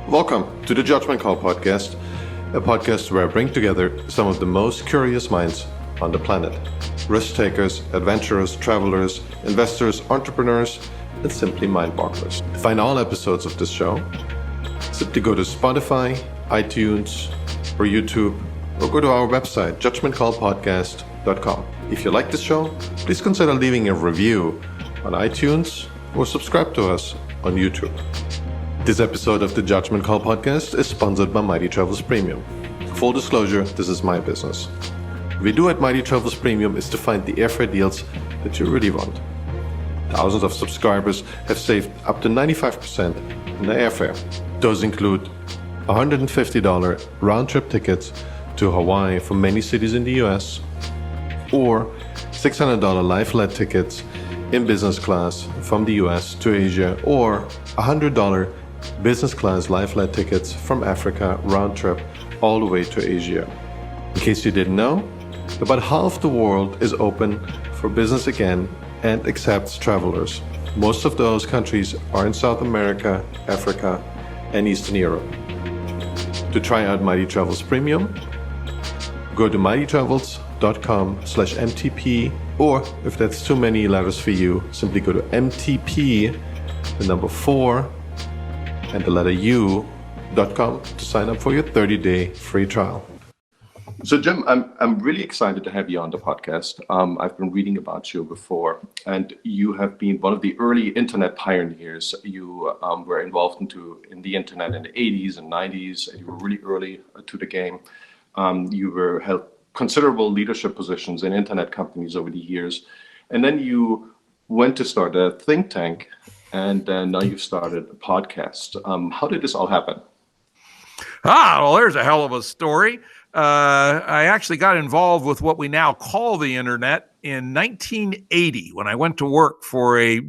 Welcome to the Judgment Call podcast, a podcast where I bring together some of the most curious minds on the planet. Risk takers, adventurers, travelers, investors, entrepreneurs, and simply mind-bogglers. To find all episodes of this show, simply go to Spotify, iTunes, or YouTube, or go to our website, judgmentcallpodcast.com. If you like this show, please consider leaving a review on iTunes or subscribe to us on YouTube. This episode of the Judgment Call podcast is sponsored by Mighty Travels Premium. Full disclosure, this is my business. What we do at Mighty Travels Premium is to find the airfare deals that you really want. Thousands of subscribers have saved up to 95% in their airfare. Those include $150 round-trip tickets to Hawaii from many cities in the US, or $600 life-flight tickets in business class from the US to Asia, or $100 business class life-flight tickets from Africa round-trip all the way to Asia. In case you didn't know, about half the world is open for business again and accepts travelers. Most of those countries are in South America, Africa, and Eastern Europe. To try out Mighty Travels Premium, go to mightytravels.com/MTP, or if that's too many letters for you, simply go to MTP, the number 4, and the letter U.com to sign up for your 30-day free trial. So Jim, I'm really excited to have you on the podcast. I've been reading about you before, and you have been one of the early internet pioneers. You were involved in the internet in the 80s and 90s, and you were really early to the game. You held considerable leadership positions in internet companies over the years, and then you went to start a think tank, and now you've started a podcast. How did this all happen? Well, there's a hell of a story. I actually got involved with what we now call the internet in 1980 when I went to work for a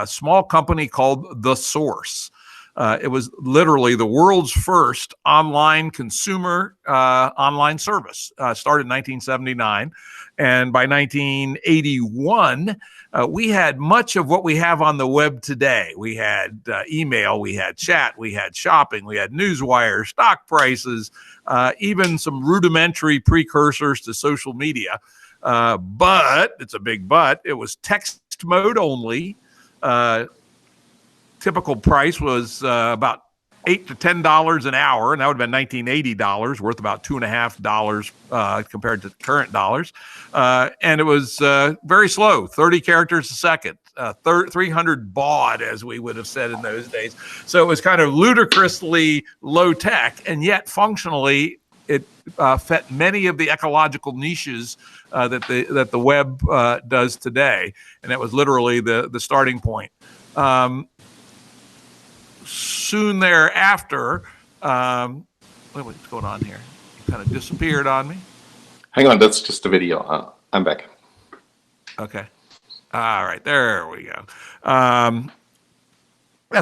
small company called The Source. It was literally the world's first online consumer online service. Started in 1979. And by 1981, we had much of what we have on the web today. We had email, we had chat, we had shopping, we had newswire, stock prices, even some rudimentary precursors to social media. But, it's a big but, it was text mode only. Typical price was about $8 to $10 an hour, and that would have been $1980, worth about $2.50 compared to current dollars. And it was very slow, 30 characters a second, 300 baud, as we would have said in those days. So it was kind of ludicrously low tech, and yet functionally it fit many of the ecological niches that the web does today. And that was literally the starting point. Soon thereafter, what's going on here? You kind of disappeared on me. Hang on, that's just a video. I'm back. Okay. All right, there we go.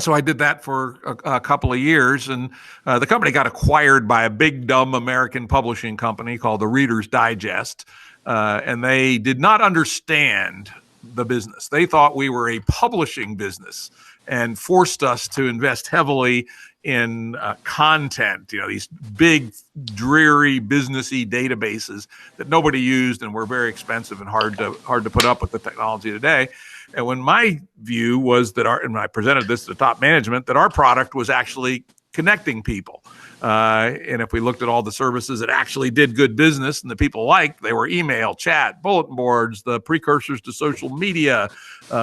So I did that for a couple of years, and the company got acquired by a big, dumb American publishing company called the Reader's Digest, and they did not understand the business. They thought we were a publishing business and forced us to invest heavily in content, these big, dreary, businessy databases that nobody used and were very expensive and hard to put up with the technology today. And when my view was that and I presented this to the top management, that our product was actually connecting people. And if we looked at all the services that actually did good business and the people liked, they were email, chat, bulletin boards, the precursors to social media,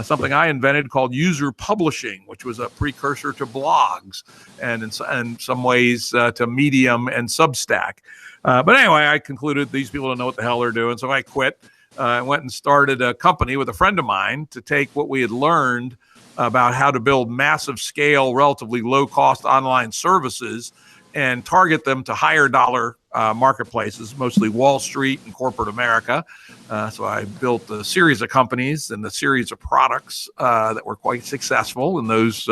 something I invented called user publishing, which was a precursor to blogs, and in some ways to Medium and Substack. But anyway, I concluded these people don't know what the hell they're doing, so I quit. I went and started a company with a friend of mine to take what we had learned about how to build massive scale, relatively low cost online services and target them to higher dollar marketplaces, mostly Wall Street and corporate America. So I built a series of companies and a series of products that were quite successful in those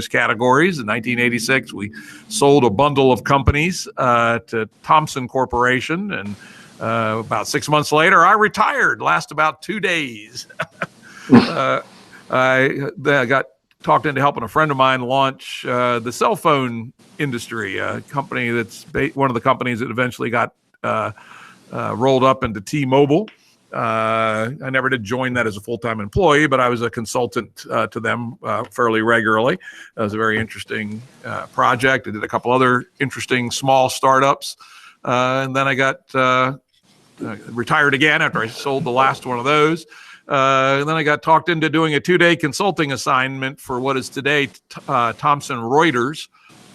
categories. In 1986, we sold a bundle of companies to Thomson Corporation, and about 6 months later, I retired. Last about 2 days. I got talked into helping a friend of mine launch the cell phone industry, a company that's one of the companies that eventually got rolled up into T-Mobile. I never did join that as a full-time employee, but I was a consultant to them fairly regularly. It was a very interesting project. I did a couple other interesting small startups. And then I got retired again after I sold the last one of those. And then I got talked into doing a 2-day consulting assignment for what is today Thomson Reuters.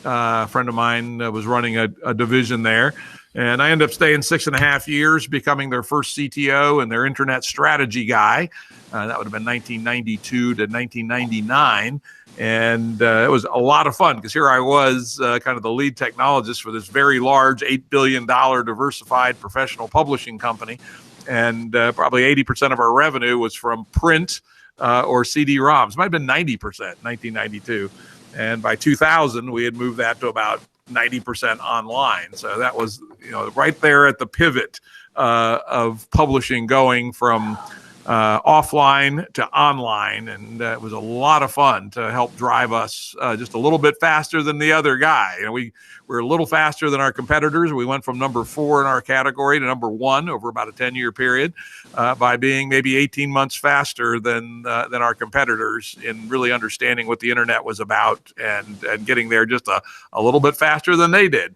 A friend of mine was running a division there. And I ended up staying 6.5 years, becoming their first CTO and their internet strategy guy. That would have been 1992 to 1999. And it was a lot of fun because here I was kind of the lead technologist for this very large $8 billion diversified professional publishing company. And probably 80% of our revenue was from print or CD-ROMs. Might have been 90%, 1992. And by 2000, we had moved that to about 90% online. So that was, right there at the pivot of publishing going from offline to online. And it was a lot of fun to help drive us just a little bit faster than the other guy. We were a little faster than our competitors. We went from number 4 in our category to number 1 over about a 10-year period by being maybe 18 months faster than our competitors in really understanding what the internet was about and getting there just a little bit faster than they did.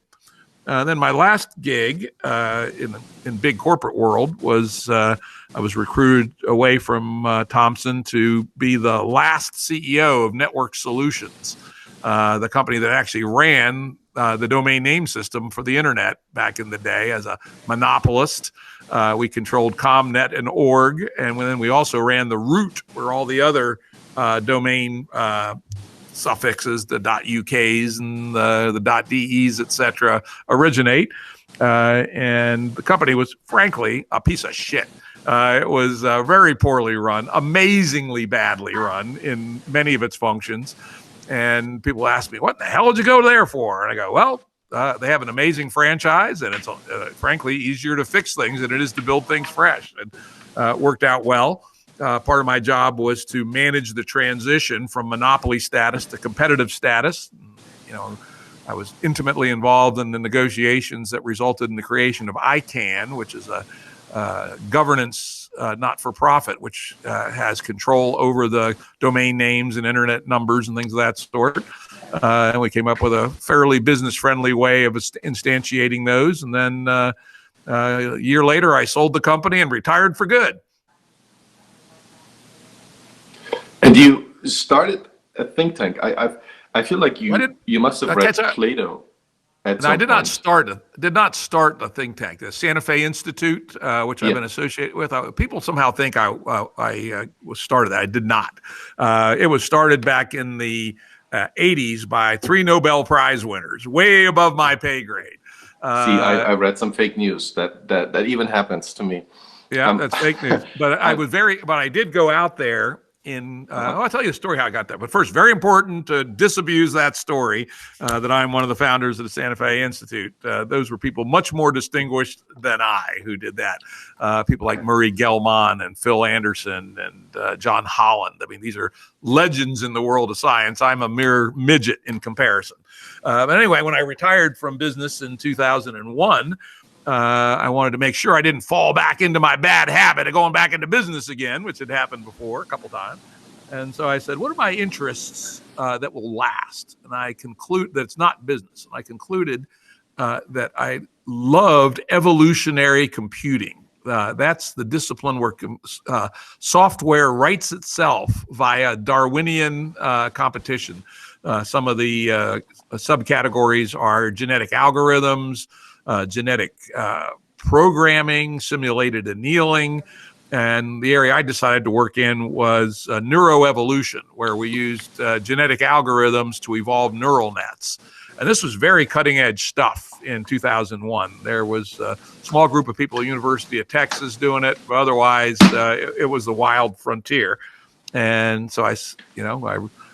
Then my last gig in big corporate world was I was recruited away from Thomson to be the last CEO of Network Solutions, the company that actually ran the domain name system for the internet back in the day as a monopolist. We controlled .comnet and .org, and then we also ran the root where all the other domain suffixes, the .uk's and the .de's, etc., originate. And the company was, frankly, a piece of shit. It was very poorly run, amazingly badly run in many of its functions. And people ask me, what the hell did you go there for? And I go, well, they have an amazing franchise, and it's frankly easier to fix things than it is to build things fresh. And it worked out well. Part of my job was to manage the transition from monopoly status to competitive status. I was intimately involved in the negotiations that resulted in the creation of ICANN, which is a governance not-for-profit, which has control over the domain names and internet numbers and things of that sort. And we came up with a fairly business-friendly way of instantiating those. And then a year later, I sold the company and retired for good. And you started a think tank. I feel like you must have read Plato. I did not start the think tank, the Santa Fe Institute, which I've been associated with. People somehow think I was started that. I did not. It was started back in the 80s by 3 Nobel Prize winners, way above my pay grade. I read some fake news that even happens to me. Yeah, that's fake news. But I did go out there. I'll tell you the story how I got there. But first, very important to disabuse that story that I'm one of the founders of the Santa Fe Institute. Those were people much more distinguished than I who did that. People like Murray Gell-Mann and Phil Anderson and John Holland. I mean, these are legends in the world of science. I'm a mere midget in comparison. But anyway, when I retired from business in 2001, I wanted to make sure I didn't fall back into my bad habit of going back into business again, which had happened before a couple times. And so I said, what are my interests that will last? And I conclude that it's not business. And I concluded that I loved evolutionary computing. That's the discipline where software writes itself via Darwinian competition. Some of the subcategories are genetic algorithms, genetic programming, simulated annealing. And the area I decided to work in was neuroevolution, where we used genetic algorithms to evolve neural nets. And this was very cutting edge stuff in 2001. There was a small group of people at the University of Texas doing it, but otherwise it was the wild frontier. And so I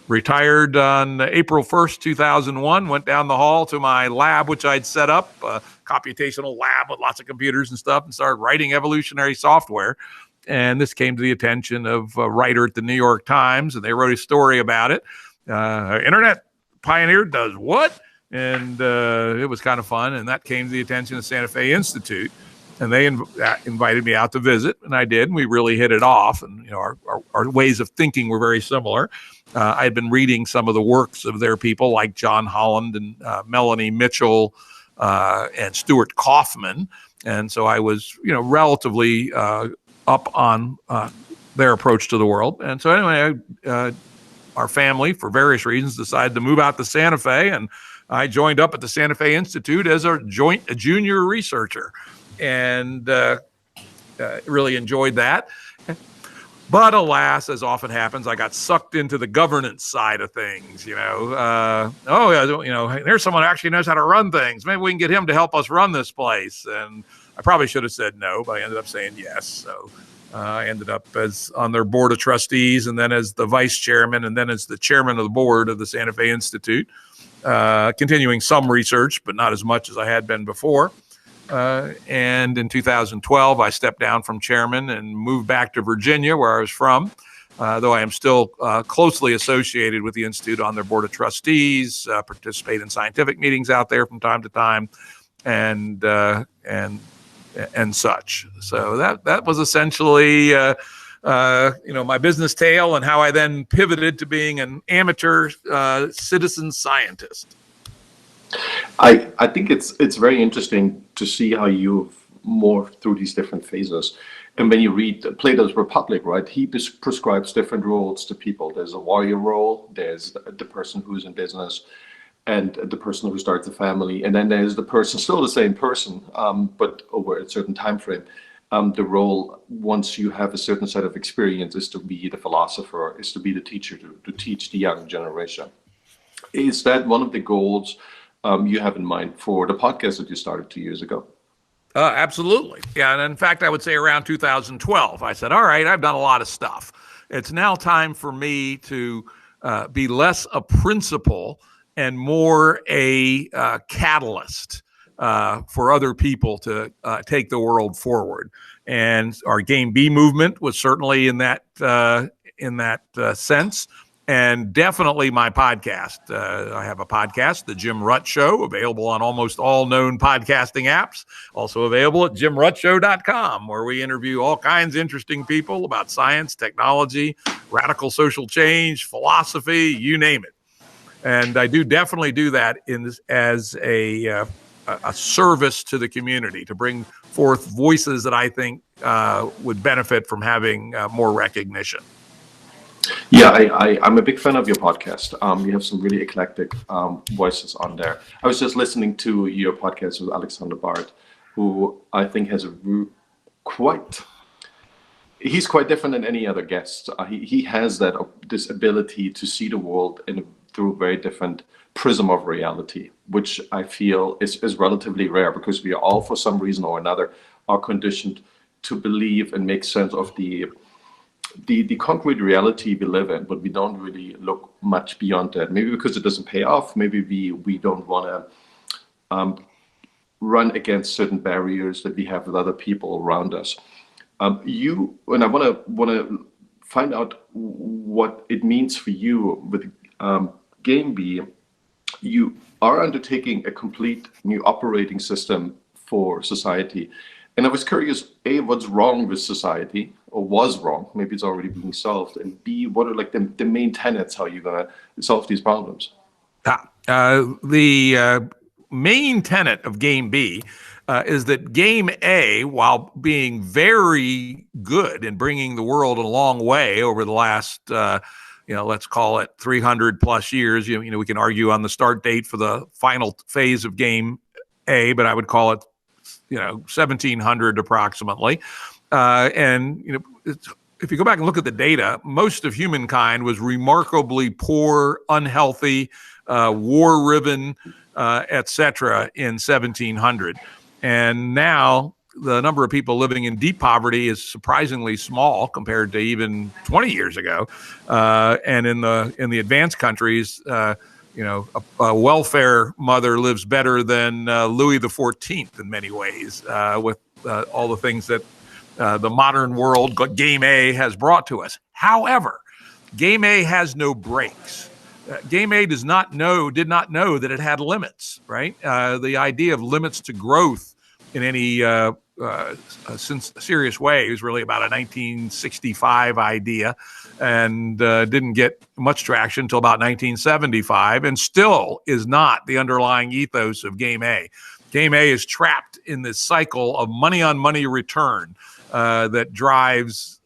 retired on April 1st, 2001, went down the hall to my lab, which I'd set up, a computational lab with lots of computers and stuff, and started writing evolutionary software. And this came to the attention of a writer at the New York Times, and they wrote a story about it. Internet pioneer does what? And it was kind of fun. And that came to the attention of Santa Fe Institute. And they invited me out to visit, and I did. And we really hit it off. And our ways of thinking were very similar. I had been reading some of the works of their people, like John Holland and Melanie Mitchell and Stuart Kaufman. And so I was, relatively up on their approach to the world. And so anyway, our family, for various reasons, decided to move out to Santa Fe, and I joined up at the Santa Fe Institute as a junior researcher, and really enjoyed that. But alas, as often happens, I got sucked into the governance side of things. There's someone who actually knows how to run things. Maybe we can get him to help us run this place. And I probably should have said no, but I ended up saying yes. So I ended up on their board of trustees, and then as the vice chairman, and then as the chairman of the board of the Santa Fe Institute, continuing some research, but not as much as I had been before. And in 2012, I stepped down from chairman and moved back to Virginia, where I was from, though I am still closely associated with the Institute on their board of trustees, participate in scientific meetings out there from time to time, and such. So that was essentially my business tale, and how I then pivoted to being an amateur citizen scientist. I think it's very interesting to see how you've morphed through these different phases. And when you read Plato's Republic, right, he prescribes different roles to people. There's a warrior role, there's the person who's in business, and the person who starts a family, and then there's the person, still the same person, but over a certain time frame. The role, once you have a certain set of experience, is to be the philosopher, is to be the teacher, to teach the young generation. Is that one of the goals you have in mind for the podcast that you started 2 years ago? Absolutely. Yeah. And in fact, I would say around 2012, I said, all right, I've done a lot of stuff. It's now time for me to be less a principle and more a catalyst for other people to take the world forward. And our GameB movement was certainly in that sense. And definitely my podcast. I have a podcast, The Jim Rutt Show, available on almost all known podcasting apps. Also available at jimruttshow.com, where we interview all kinds of interesting people about science, technology, radical social change, philosophy, you name it. And I definitely do that as a service to the community, to bring forth voices that I think would benefit from having more recognition. Yeah, I'm a big fan of your podcast. You have some really eclectic voices on there. I was just listening to your podcast with Alexander Bart, who I think has he's quite different than any other guest. He has this ability to see the world through a very different prism of reality, which I feel is relatively rare, because we are all, for some reason or another, are conditioned to believe and make sense of the concrete reality we live in, but we don't really look much beyond that. Maybe because it doesn't pay off. Maybe we don't want to run against certain barriers that we have with other people around us. And I want to find out what it means for you with GameB. You are undertaking a complete new operating system for society. And I was curious, A, what's wrong with society, or was wrong? Maybe it's already being solved. And B, what are like the main tenets, how you're going to solve these problems? The main tenet of GameB is that GameA, while being very good in bringing the world a long way over the last, let's call it 300 plus years, we can argue on the start date for the final phase of GameA, but I would call it 1700 approximately. If you go back and look at the data, most of humankind was remarkably poor, unhealthy, war-riven, etc. in 1700. And now the number of people living in deep poverty is surprisingly small compared to even 20 years ago. And in the advanced countries, a welfare mother lives better than Louis XIV in many ways, with all the things that the modern world, GameA, has brought to us. However, GameA has no brakes. GameA did not know that it had limits, right? The idea of limits to growth in any serious way was really about a 1965 idea, and didn't get much traction until about 1975, and still is not the underlying ethos of GameA. GameA is trapped in this cycle of money on money return that drives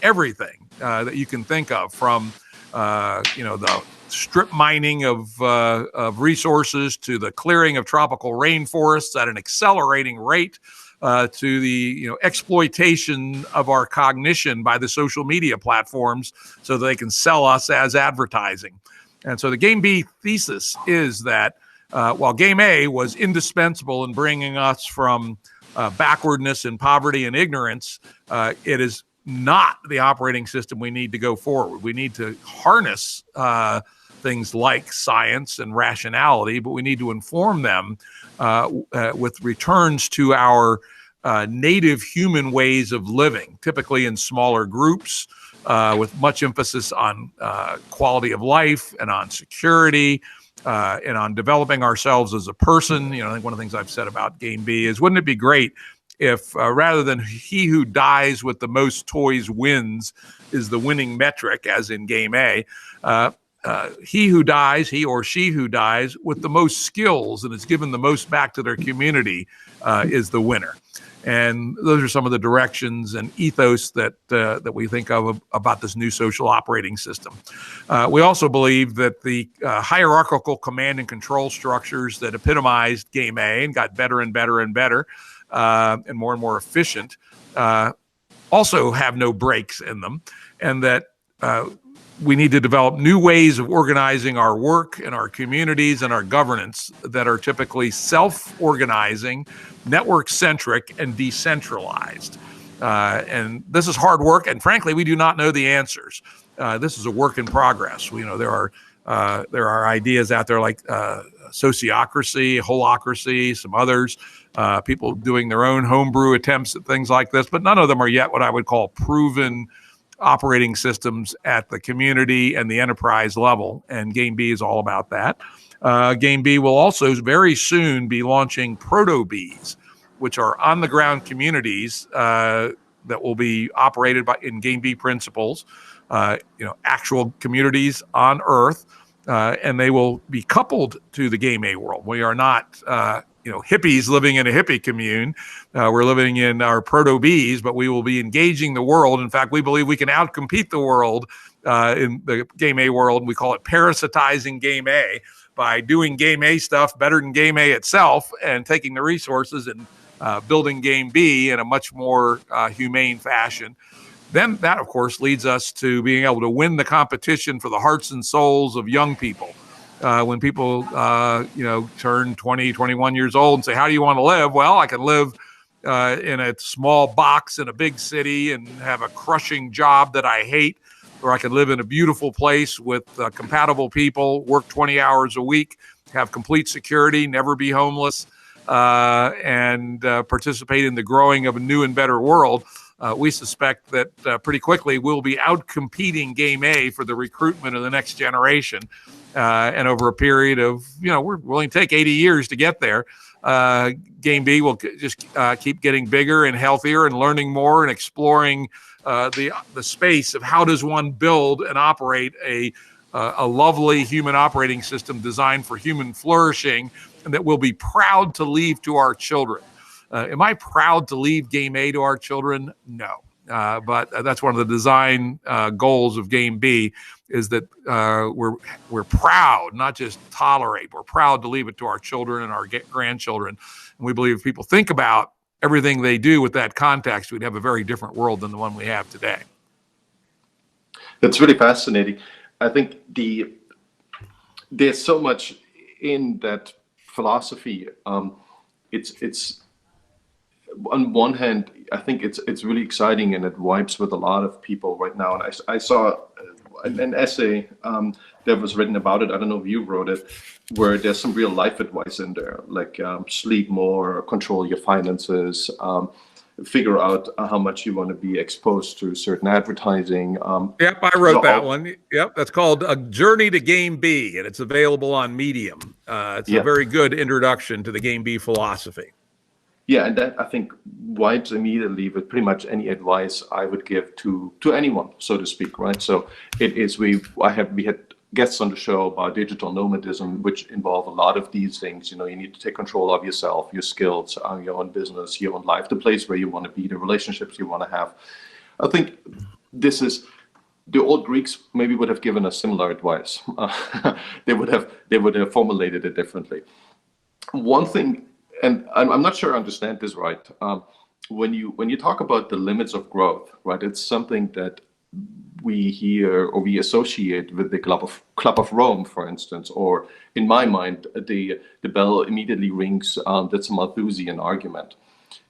everything that you can think of, from the strip mining of resources to the clearing of tropical rainforests at an accelerating rate, to the exploitation of our cognition by the social media platforms so that they can sell us as advertising. And so the GameB thesis is that while GameA was indispensable in bringing us from backwardness and poverty and ignorance, it is not the operating system we need to go forward. We need to harness things like science and rationality, but we need to inform them with returns to our native human ways of living, typically in smaller groups, with much emphasis on quality of life and on security, and on developing ourselves as a person. I think one of the things I've said about GameB is, wouldn't it be great if rather than he who dies with the most toys wins is the winning metric, as in GameA, he or she who dies with the most skills and is given the most back to their community is the winner. And those are some of the directions and ethos that we think of about this new social operating system. We also believe that the hierarchical command and control structures that epitomized GameA and got better and better and better and more efficient also have no breaks in them, and that we need to develop new ways of organizing our work and our communities and our governance that are typically self-organizing, network-centric, and decentralized. And this is hard work, and frankly, we do not know the answers. This is a work in progress. We know there are ideas out there like sociocracy, holocracy, some others, people doing their own homebrew attempts at things like this, but none of them are yet what I would call proven operating systems at the community and the enterprise level, and GameB is all about that. GameB will also very soon be launching proto-Bs, which are on-the-ground communities that will be operated in GameB principles, actual communities on Earth, and they will be coupled to the GameA world. We are not hippies living in a hippie commune. We're living in our proto-Bs, but we will be engaging the world. In fact, we believe we can outcompete the world in the GameA world. We call it parasitizing GameA, by doing GameA stuff better than GameA itself and taking the resources and building GameB in a much more humane fashion. Then that, of course, leads us to being able to win the competition for the hearts and souls of young people. When people, turn 20, 21 years old and say, how do you want to live? Well, I can live in a small box in a big city and have a crushing job that I hate, or I can live in a beautiful place with compatible people, work 20 hours a week, have complete security, never be homeless, and participate in the growing of a new and better world. We suspect that pretty quickly we'll be out-competing GameA for the recruitment of the next generation. And over a period of, we're willing to take 80 years to get there. GameB will just keep getting bigger and healthier and learning more and exploring the space of how does one build and operate a lovely human operating system designed for human flourishing, and that we'll be proud to leave to our children. Am I proud to leave GameA to our children? No. But that's one of the design goals of GameB, is that we're proud, not just tolerate. We're proud to leave it to our children and our grandchildren. And we believe if people think about everything they do with that context, we'd have a very different world than the one we have today. That's really fascinating. I think there's so much in that philosophy. It's on one hand, I think it's really exciting, and it vibes with a lot of people right now. And I saw an essay that was written about it. I don't know if you wrote it, where there's some real life advice in there, like sleep more, control your finances, figure out how much you want to be exposed to certain advertising. Yep, I wrote that one. Yep, that's called A Journey to GameB, and it's available on Medium. It's a very good introduction to the GameB philosophy. Yeah, and that I think wipes immediately with pretty much any advice I would give to anyone, so to speak, right? So it is we had guests on the show about digital nomadism, which involve a lot of these things. You know, you need to take control of yourself, your skills, your own business, your own life, the place where you want to be, the relationships you want to have. I think this is the old Greeks maybe would have given us similar advice. They would have formulated it differently. One thing, and I'm not sure I understand this right. When you talk about the limits of growth, right? It's something that we hear or we associate with the Club of Rome, for instance, or in my mind, the bell immediately rings. That's a Malthusian argument.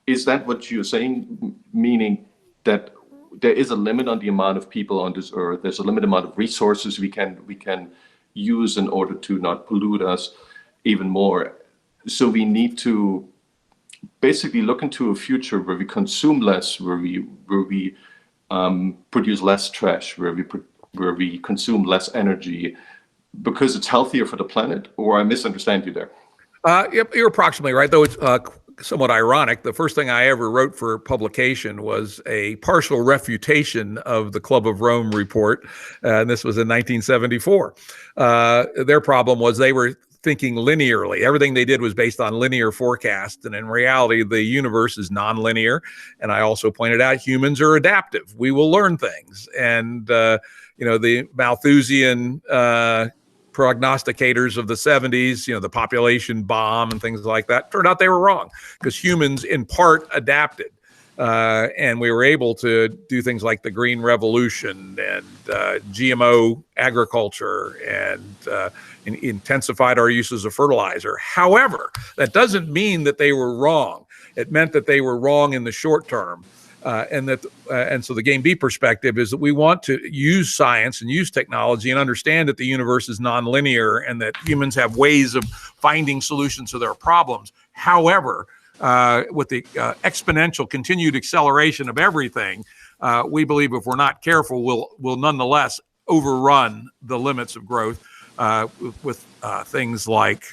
Is that what you're saying? Meaning that there is a limit on the amount of people on this earth. There's a limited amount of resources we can use in order to not pollute us even more. So we need to basically look into a future where we consume less, where we produce less trash, where we consume less energy, because it's healthier for the planet. Or I misunderstand you there? Yep, you're approximately right, though it's somewhat ironic. The first thing I ever wrote for publication was a partial refutation of the Club of Rome report, and this was in 1974. Their problem was they were thinking linearly. Everything they did was based on linear forecast. And in reality, the universe is nonlinear. And I also pointed out humans are adaptive. We will learn things. And, the Malthusian prognosticators of the 70s, the population bomb and things like that, turned out they were wrong because humans in part adapted. And we were able to do things like the Green Revolution and GMO agriculture and intensified our uses of fertilizer. However, that doesn't mean that they were wrong. It meant that they were wrong in the short term. And so the GameB perspective is that we want to use science and use technology and understand that the universe is nonlinear and that humans have ways of finding solutions to their problems. However, with the exponential continued acceleration of everything, we believe if we're not careful, we'll nonetheless overrun the limits of growth with things like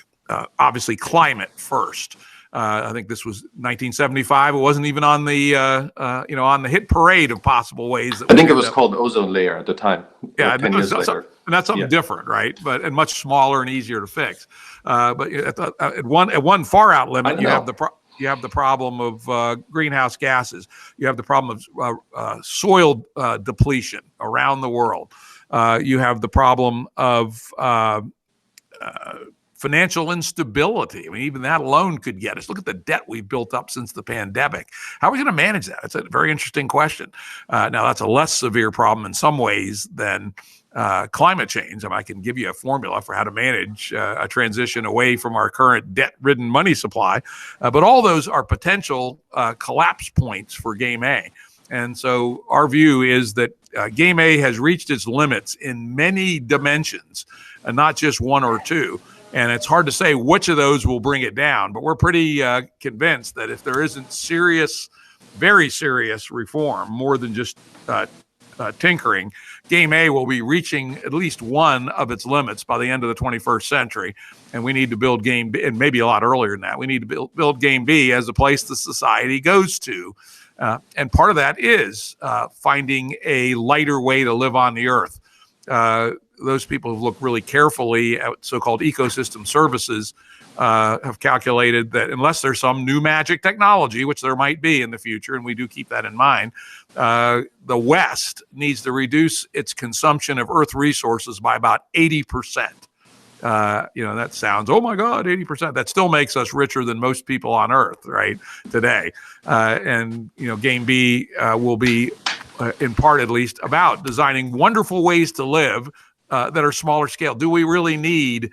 obviously climate first. I think this was 1975. It wasn't even on the on the hit parade of possible ways. That I think it was called ozone layer at the time. Yeah, 10 years later. And that's something different, right? And much smaller and easier to fix. But at one far out limit, you have the problem of greenhouse gases. You have the problem of soil depletion around the world. You have the problem of financial instability. I mean, even that alone could get us. Look at the debt we've built up since the pandemic. How are we going to manage that? It's a very interesting question. Now, that's a less severe problem in some ways than climate change. I can give you a formula for how to manage a transition away from our current debt-ridden money supply. But all those are potential collapse points for GameA. And so our view is that GameA has reached its limits in many dimensions, and not just one or two. And it's hard to say which of those will bring it down. But we're pretty convinced that if there isn't serious, very serious reform, more than just tinkering, GameA will be reaching at least one of its limits by the end of the 21st century. And we need to build GameB, and maybe a lot earlier than that. We need to build GameB as a place the society goes to. And part of that is finding a lighter way to live on the earth. Those people who look really carefully at so-called ecosystem services have calculated that unless there's some new magic technology, which there might be in the future, and we do keep that in mind, the West needs to reduce its consumption of Earth resources by about 80%. That sounds, oh my God, 80%. That still makes us richer than most people on Earth, right, today. And GameB will be, in part at least, about designing wonderful ways to live that are smaller scale. Do we really need,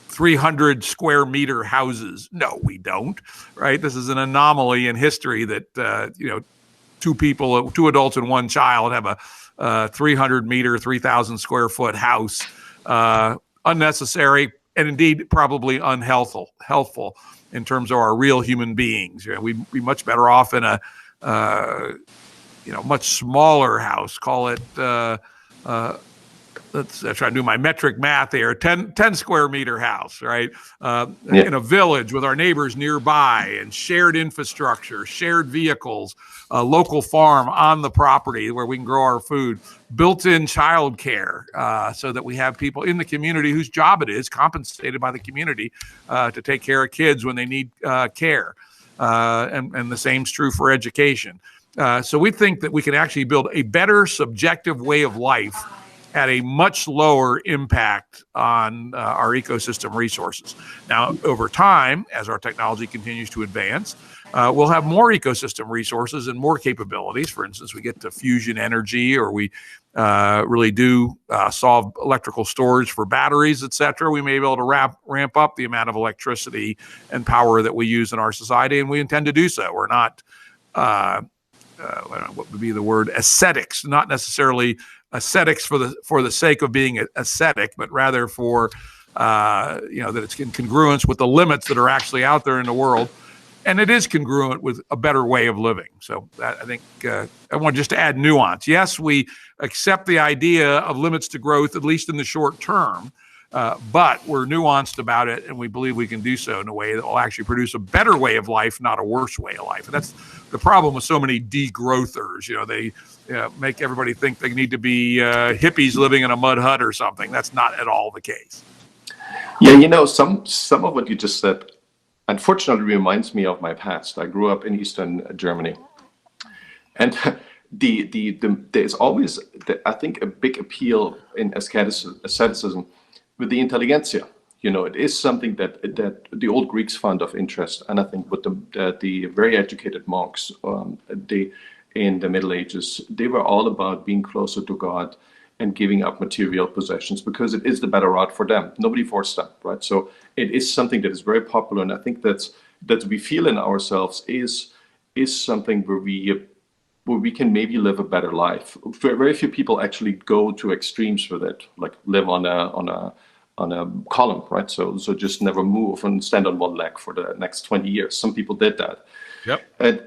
300 square meter houses? No, we don't, right? This is an anomaly in history that, two adults and one child have a 300 meter, 3,000 square foot house. Unnecessary, and indeed probably healthful in terms of our real human beings. We'd be much better off in a much smaller house. Call it let's try to do my metric math here, 10 square meter house, right? In a village with our neighbors nearby, and shared infrastructure, shared vehicles, a local farm on the property where we can grow our food, built-in childcare, so that we have people in the community whose job it is, compensated by the community, to take care of kids when they need care. And the same's true for education. So we think that we can actually build a better subjective way of life at a much lower impact on our ecosystem resources. Now, over time, as our technology continues to advance, we'll have more ecosystem resources and more capabilities. For instance, we get to fusion energy, or we really do solve electrical storage for batteries, et cetera. We may be able to ramp up the amount of electricity and power that we use in our society, and we intend to do so. We're not, what would be the word, ascetics, not necessarily ascetics for the sake of being ascetic, but rather for that it's in congruence with the limits that are actually out there in the world, and it is congruent with a better way of living. So I think I want just to add nuance. Yes, we accept the idea of limits to growth, at least in the short term, but we're nuanced about it, and we believe we can do so in a way that will actually produce a better way of life, not a worse way of life. And that's the problem with so many degrowthers. They make everybody think they need to be hippies living in a mud hut or something. That's not at all the case. Yeah, some of what you just said, unfortunately, reminds me of my past. I grew up in Eastern Germany, and there's always, I think, a big appeal in asceticism with the intelligentsia. It is something that the old Greeks found of interest, and I think with the very educated monks, in the Middle Ages, they were all about being closer to God and giving up material possessions because it is the better route for them. Nobody forced them, right? So it is something that is very popular, and I think that we feel in ourselves is something where we can maybe live a better life. Very few people actually go to extremes with it, like live on a column, right? So just never move and stand on one leg for the next 20 years. Some people did that. Yep. And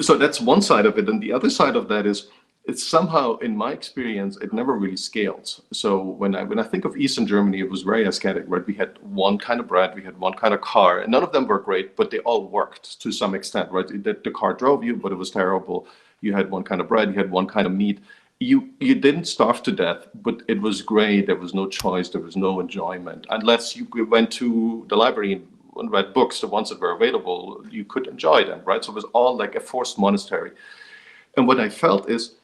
so that's one side of it, and the other side of that is, it's somehow, in my experience, it never really scaled. So when I think of Eastern Germany, it was very ascetic, right? We had one kind of bread, we had one kind of car, and none of them were great, but they all worked to some extent, right? The car drove you, but it was terrible. You had one kind of bread, you had one kind of meat. You didn't starve to death, but it was gray. There was no choice. There was no enjoyment. Unless you went to the library and read books, the ones that were available, you could enjoy them, right? So it was all like a forced monastery. And what I felt is,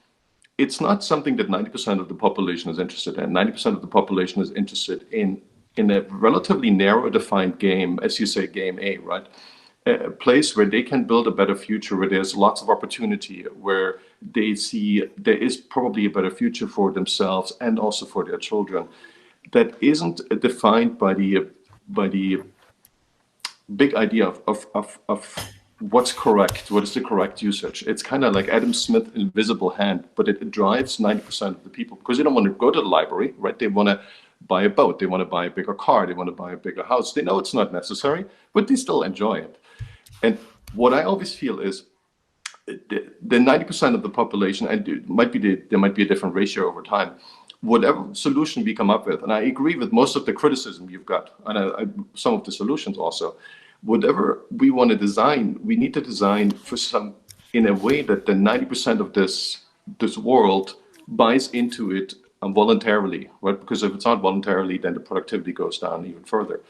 it's not something that 90% of the population is interested in. 90% of the population is interested in a relatively narrow defined game, as you say, GameA, right? A place where they can build a better future, where there's lots of opportunity, where they see there is probably a better future for themselves and also for their children, that isn't defined by the big idea of what's correct, what is the correct usage. It's kind of like Adam Smith's invisible hand, but it drives 90% of the people because they don't want to go to the library, right? They want to buy a boat, they want to buy a bigger car, they want to buy a bigger house. They know it's not necessary, but they still enjoy it. And what I always feel is the 90% of the population, and there might be a different ratio over time, whatever solution we come up with, and I agree with most of the criticism you've got, and some of the solutions also, whatever we want to design, we need to design for in a way that the 90% of this world buys into it voluntarily, right? Because if it's not voluntarily, then the productivity goes down even further.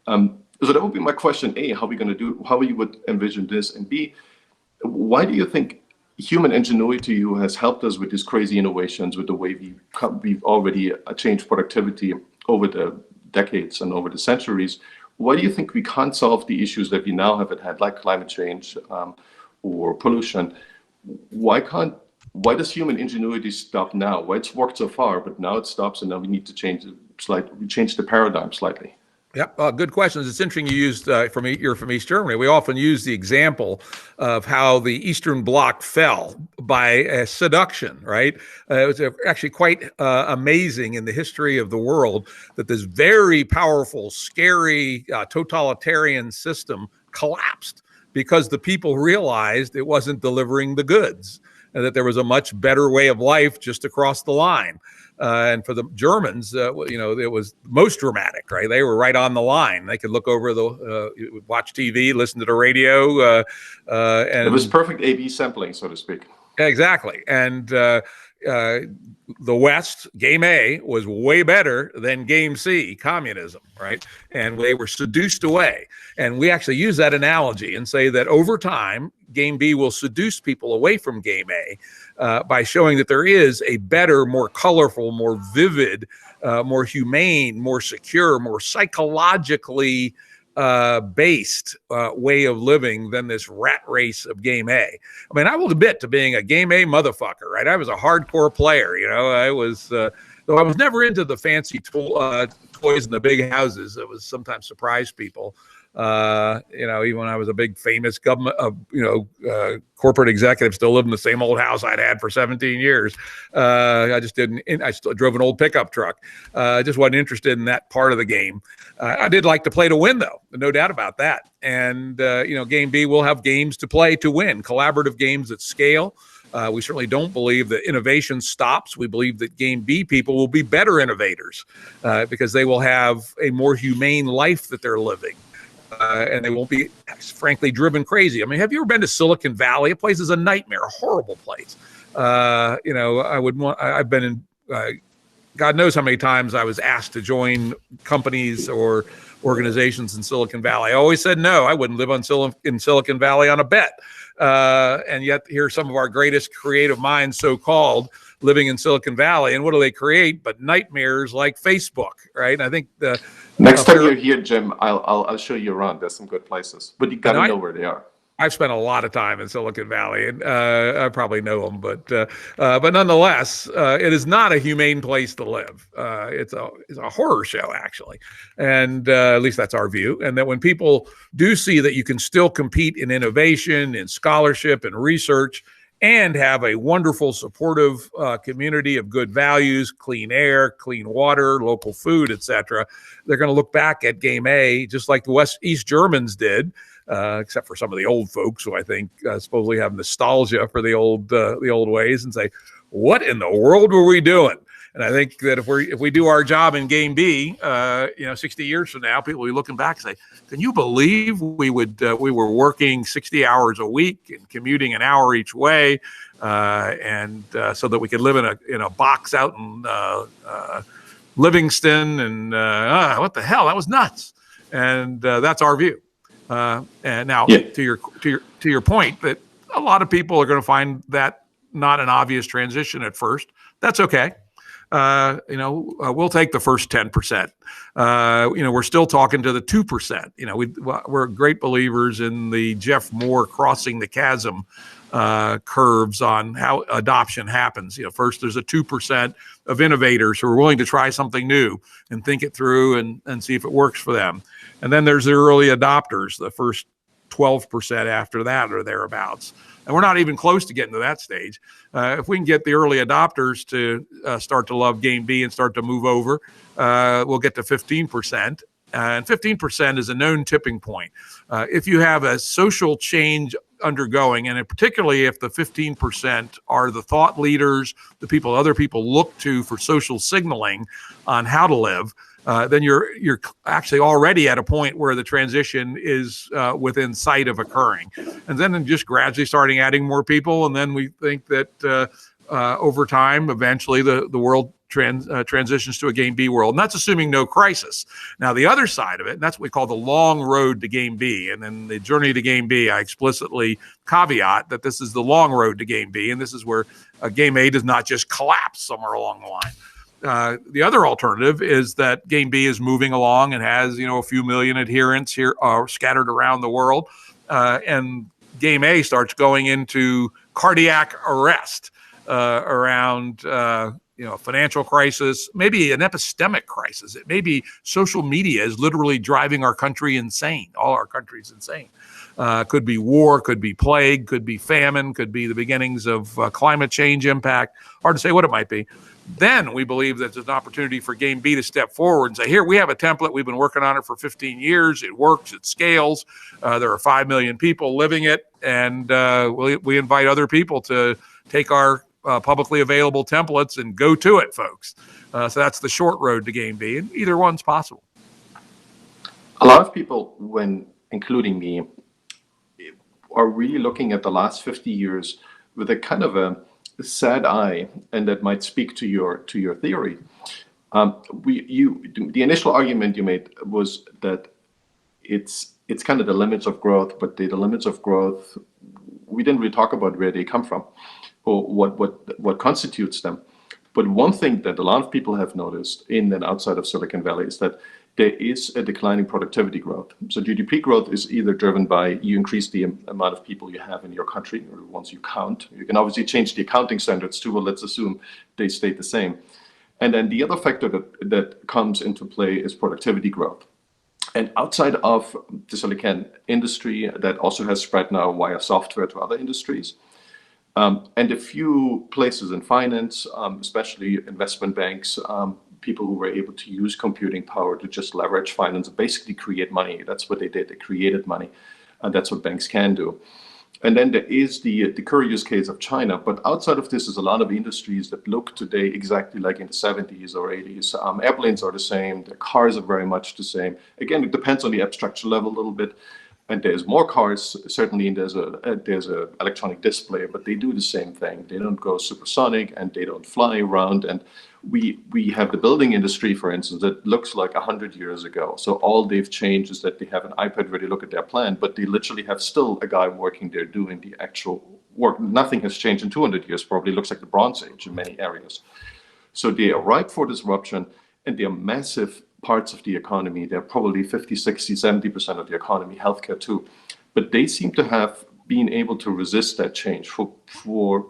So that would be my question: A, how you would envision this, and B, why do you think human ingenuity has helped us with these crazy innovations, with the way we've already changed productivity over the decades and over the centuries? Why do you think we can't solve the issues that we now have at hand, like climate change or pollution? Why does human ingenuity stop now? Why it's worked so far, but now it stops, and now we need to change the paradigm slightly? Yep, good questions. It's interesting you used you're from East Germany. We often use the example of how the Eastern Bloc fell by seduction, right? It was actually quite amazing in the history of the world that this very powerful, scary, totalitarian system collapsed because the people realized it wasn't delivering the goods and that there was a much better way of life just across the line. And for the Germans, it was most dramatic, right? They were right on the line. They could look over watch TV, listen to the radio. And it was perfect A/B sampling, so to speak. Exactly. And the West, GameA, was way better than GameC, communism, right? And they were seduced away. And we actually use that analogy and say that over time, GameB will seduce people away from GameA by showing that there is a better, more colorful, more vivid, more humane, more secure, more psychologically based way of living than this rat race of GameA. I mean, I will admit to being a GameA motherfucker, right? I was a hardcore player, I was, though I was never into the fancy toys in the big houses that was sometimes surprise people. Even when I was a big famous government, corporate executive, still lived in the same old house I'd had for 17 years. I just didn't. I still drove an old pickup truck. I just wasn't interested in that part of the game. I did like to play to win, though, no doubt about that. And GameB will have games to play to win, collaborative games at scale. We certainly don't believe that innovation stops. We believe that GameB people will be better innovators because they will have a more humane life that they're living. And they won't be, frankly, driven crazy. I mean, have you ever been to Silicon Valley? A place is a nightmare, a horrible place. I've been in, God knows how many times I was asked to join companies or organizations in Silicon Valley. I always said no, I wouldn't live in Silicon Valley on a bet. And yet here are some of our greatest creative minds, so-called, living in Silicon Valley. And what do they create but nightmares like Facebook, right? And I think next time you're here, Jim, I'll show you around. There's some good places, but you gotta know where they are. I've spent a lot of time in Silicon Valley, and I probably know them, but nonetheless, it is not a humane place to live. It's a horror show, actually, and at least that's our view. And that when people do see that you can still compete in innovation, in scholarship, and research, and have a wonderful, supportive community of good values, clean air, clean water, local food, etc., they're going to look back at GameA just like the East Germans did. Except for some of the old folks who I think supposedly have nostalgia for the old ways, and say, "What in the world were we doing?" And I think that if we do our job in GameB, 60 years from now, people will be looking back and say, "Can you believe we were working 60 hours a week and commuting an hour each way, and so that we could live in a box out in Livingston, and what the hell? That was nuts." And that's our view. And now, to your point, that a lot of people are going to find that not an obvious transition at first. That's okay. We'll take the first 10%. We're still talking to the 2%. We're great believers in the Jeff Moore crossing the chasm curves on how adoption happens. First there's a 2% of innovators who are willing to try something new and think it through and see if it works for them. And then there's the early adopters, the first 12% after that or thereabouts. And we're not even close to getting to that stage. If we can get the early adopters to start to love GameB and start to move over, we'll get to 15%. And 15% is a known tipping point. If you have a social change undergoing, and particularly if the 15% are the thought leaders, the people other people look to for social signaling on how to live, then you're actually already at a point where the transition is within sight of occurring. And then just gradually starting adding more people, and then we think that over time, eventually the world transitions to a GameB world. And that's assuming no crisis. Now, the other side of it, and that's what we call the long road to GameB. And then the journey to GameB, I explicitly caveat that this is the long road to GameB, and this is where GameA does not just collapse somewhere along the line. The other alternative is that GameB is moving along and has, a few million adherents here scattered around the world, and GameA starts going into cardiac arrest around a financial crisis, maybe an epistemic crisis. It may be social media is literally driving our country insane. All our country's insane. Could be war, could be plague, could be famine, could be the beginnings of climate change impact. Hard to say what it might be. Then we believe that there's an opportunity for GameB to step forward and say, here, we have a template. We've been working on it for 15 years. It works. It scales. There are 5 million people living it. And we invite other people to take our publicly available templates and go to it, folks. So that's the short road to GameB, and either one's possible. A lot of people, when including me, are really looking at the last 50 years with a kind of a sad eye, and that might speak to your theory. The initial argument you made was that it's kind of the limits of growth, but the limits of growth, we didn't really talk about where they come from or what constitutes them. But one thing that a lot of people have noticed in and outside of Silicon Valley is that there is a declining productivity growth. So GDP growth is either driven by you increase the amount of people you have in your country, or once you count. You can obviously change the accounting standards too, but let's assume they stay the same. And then the other factor that comes into play is productivity growth. And outside of the silicon industry, that also has spread now via software to other industries. And a few places in finance, especially investment banks, people who were able to use computing power to just leverage finance and basically create money. That's what they did. They created money, and that's what banks can do. And then there is the curious case of China. But outside of this is a lot of industries that look today exactly like in the 70s or 80s. Airplanes are the same. The cars are very much the same. Again, it depends on the abstraction level a little bit. And there's more cars, certainly, and there's a electronic display, but they do the same thing. They don't go supersonic, and they don't fly around. And we have the building industry, for instance, that looks like 100 years ago. So all they've changed is that they have an iPad where they look at their plan, but they literally have still a guy working there doing the actual work. Nothing has changed in 200 years, probably looks like the Bronze Age in many areas. So they are ripe for disruption, and they are massive parts of the economy. They're probably 50, 60, 70% of the economy, healthcare too. But they seem to have been able to resist that change for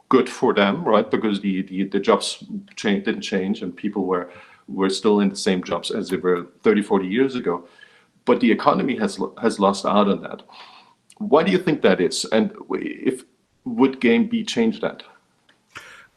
good for them, right? Because the jobs didn't change, and people were still in the same jobs as they were 30, 40 years ago. But the economy has lost out on that. Why do you think that is? And would GameB change that?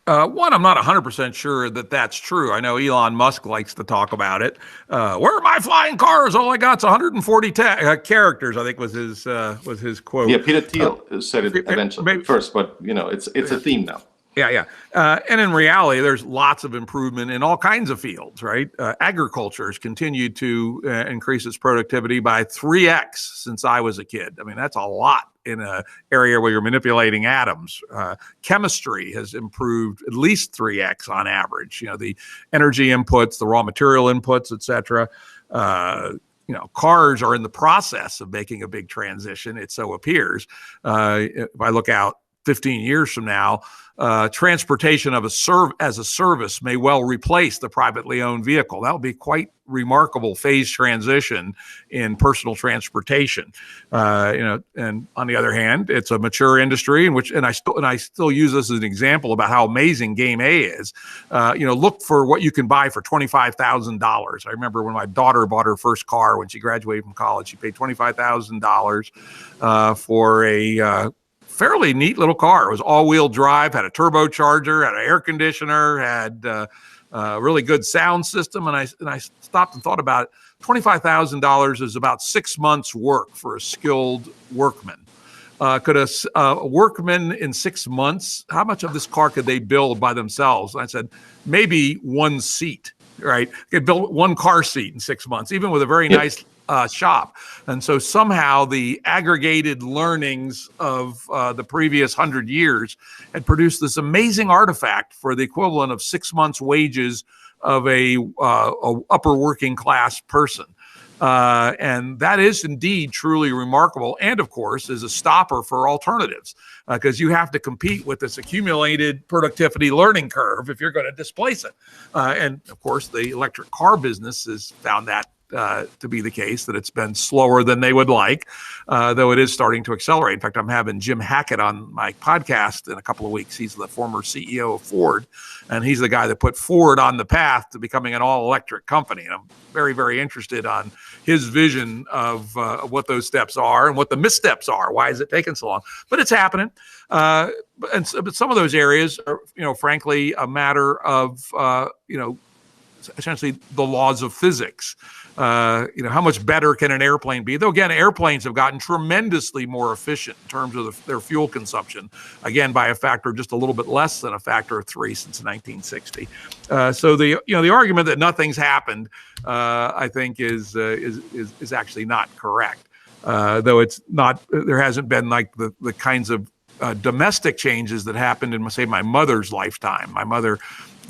One, I'm not 100% sure that that's true. I know Elon Musk likes to talk about it. Where are my flying cars? All I got's 140 characters, I think was his quote. Yeah, Peter Thiel said it eventually first, but it's a theme now. Yeah. And in reality, there's lots of improvement in all kinds of fields, right? Agriculture has continued to increase its productivity by 3x since I was a kid. I mean, that's a lot in an area where you're manipulating atoms. Chemistry has improved at least 3x on average. The energy inputs, the raw material inputs, et cetera. Cars are in the process of making a big transition. It so appears. If I look out 15 years from now, transportation as a service may well replace the privately owned vehicle. That will be quite remarkable phase transition in personal transportation. And on the other hand, it's a mature industry and I still use this as an example about how amazing GameA is. Look for what you can buy for $25,000. I remember when my daughter bought her first car when she graduated from college. She paid $25,000 for a fairly neat little car. It was all-wheel drive, had a turbocharger, had an air conditioner, had a really good sound system. And I stopped and thought about it. $25,000 is about 6 months' work for a skilled workman. Could a workman in 6 months, how much of this car could they build by themselves? And I said, maybe one seat, right? Could build one car seat in 6 months, even with a very nice shop. And so somehow the aggregated learnings of the previous 100 years had produced this amazing artifact for the equivalent of 6 months' wages of a upper working class person. And that is indeed truly remarkable. And of course, is a stopper for alternatives because you have to compete with this accumulated productivity learning curve if you're going to displace it. And of course, the electric car business has found that to be the case, that it's been slower than they would like, though it is starting to accelerate. In fact, I'm having Jim Hackett on my podcast in a couple of weeks. He's the former CEO of Ford, and he's the guy that put Ford on the path to becoming an all-electric company. And I'm very, very interested on his vision of what those steps are and what the missteps are. Why is it taking so long? But it's happening. But some of those areas are, frankly, a matter of, essentially the laws of physics. How much better can an airplane be? Though, again, airplanes have gotten tremendously more efficient in terms of their fuel consumption, again, by a factor of just a little bit less than a factor of 3 since 1960. So the argument that nothing's happened, I think, is actually not correct. Though it's not, there hasn't been like the kinds of domestic changes that happened in, say, my mother's lifetime. My mother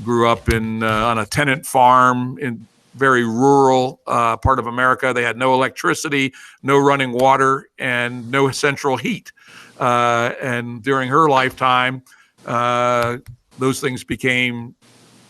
grew up on a tenant farm in very rural part of America. They had no electricity, no running water, and no central heat. And during her lifetime, those things became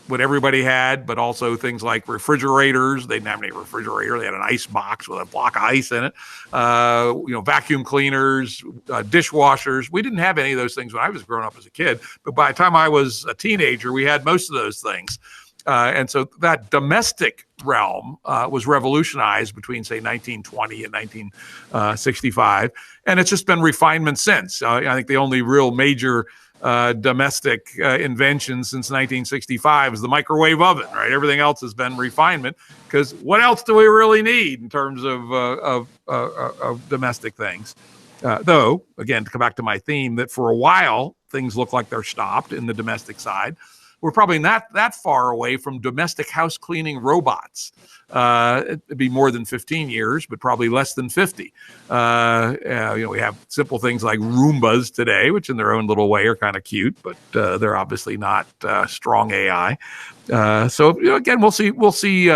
what everybody had, but also things like refrigerators. They didn't have any refrigerator. They had an ice box with a block of ice in it. Vacuum cleaners, dishwashers. We didn't have any of those things when I was growing up as a kid. But by the time I was a teenager, we had most of those things. And so that domestic realm was revolutionized between, say, 1920 and 1965. And it's just been refinement since. I think the only real major domestic invention since 1965 is the microwave oven, right? Everything else has been refinement, because what else do we really need in terms of domestic things? Though, again, to come back to my theme, that for a while, things look like they're stopped in the domestic side. We're probably not that far away from domestic house cleaning robots. It'd be more than 15 years, but probably less than 50. We have simple things like Roombas today, which in their own little way are kind of cute, but they're obviously not strong AI. Again, we'll see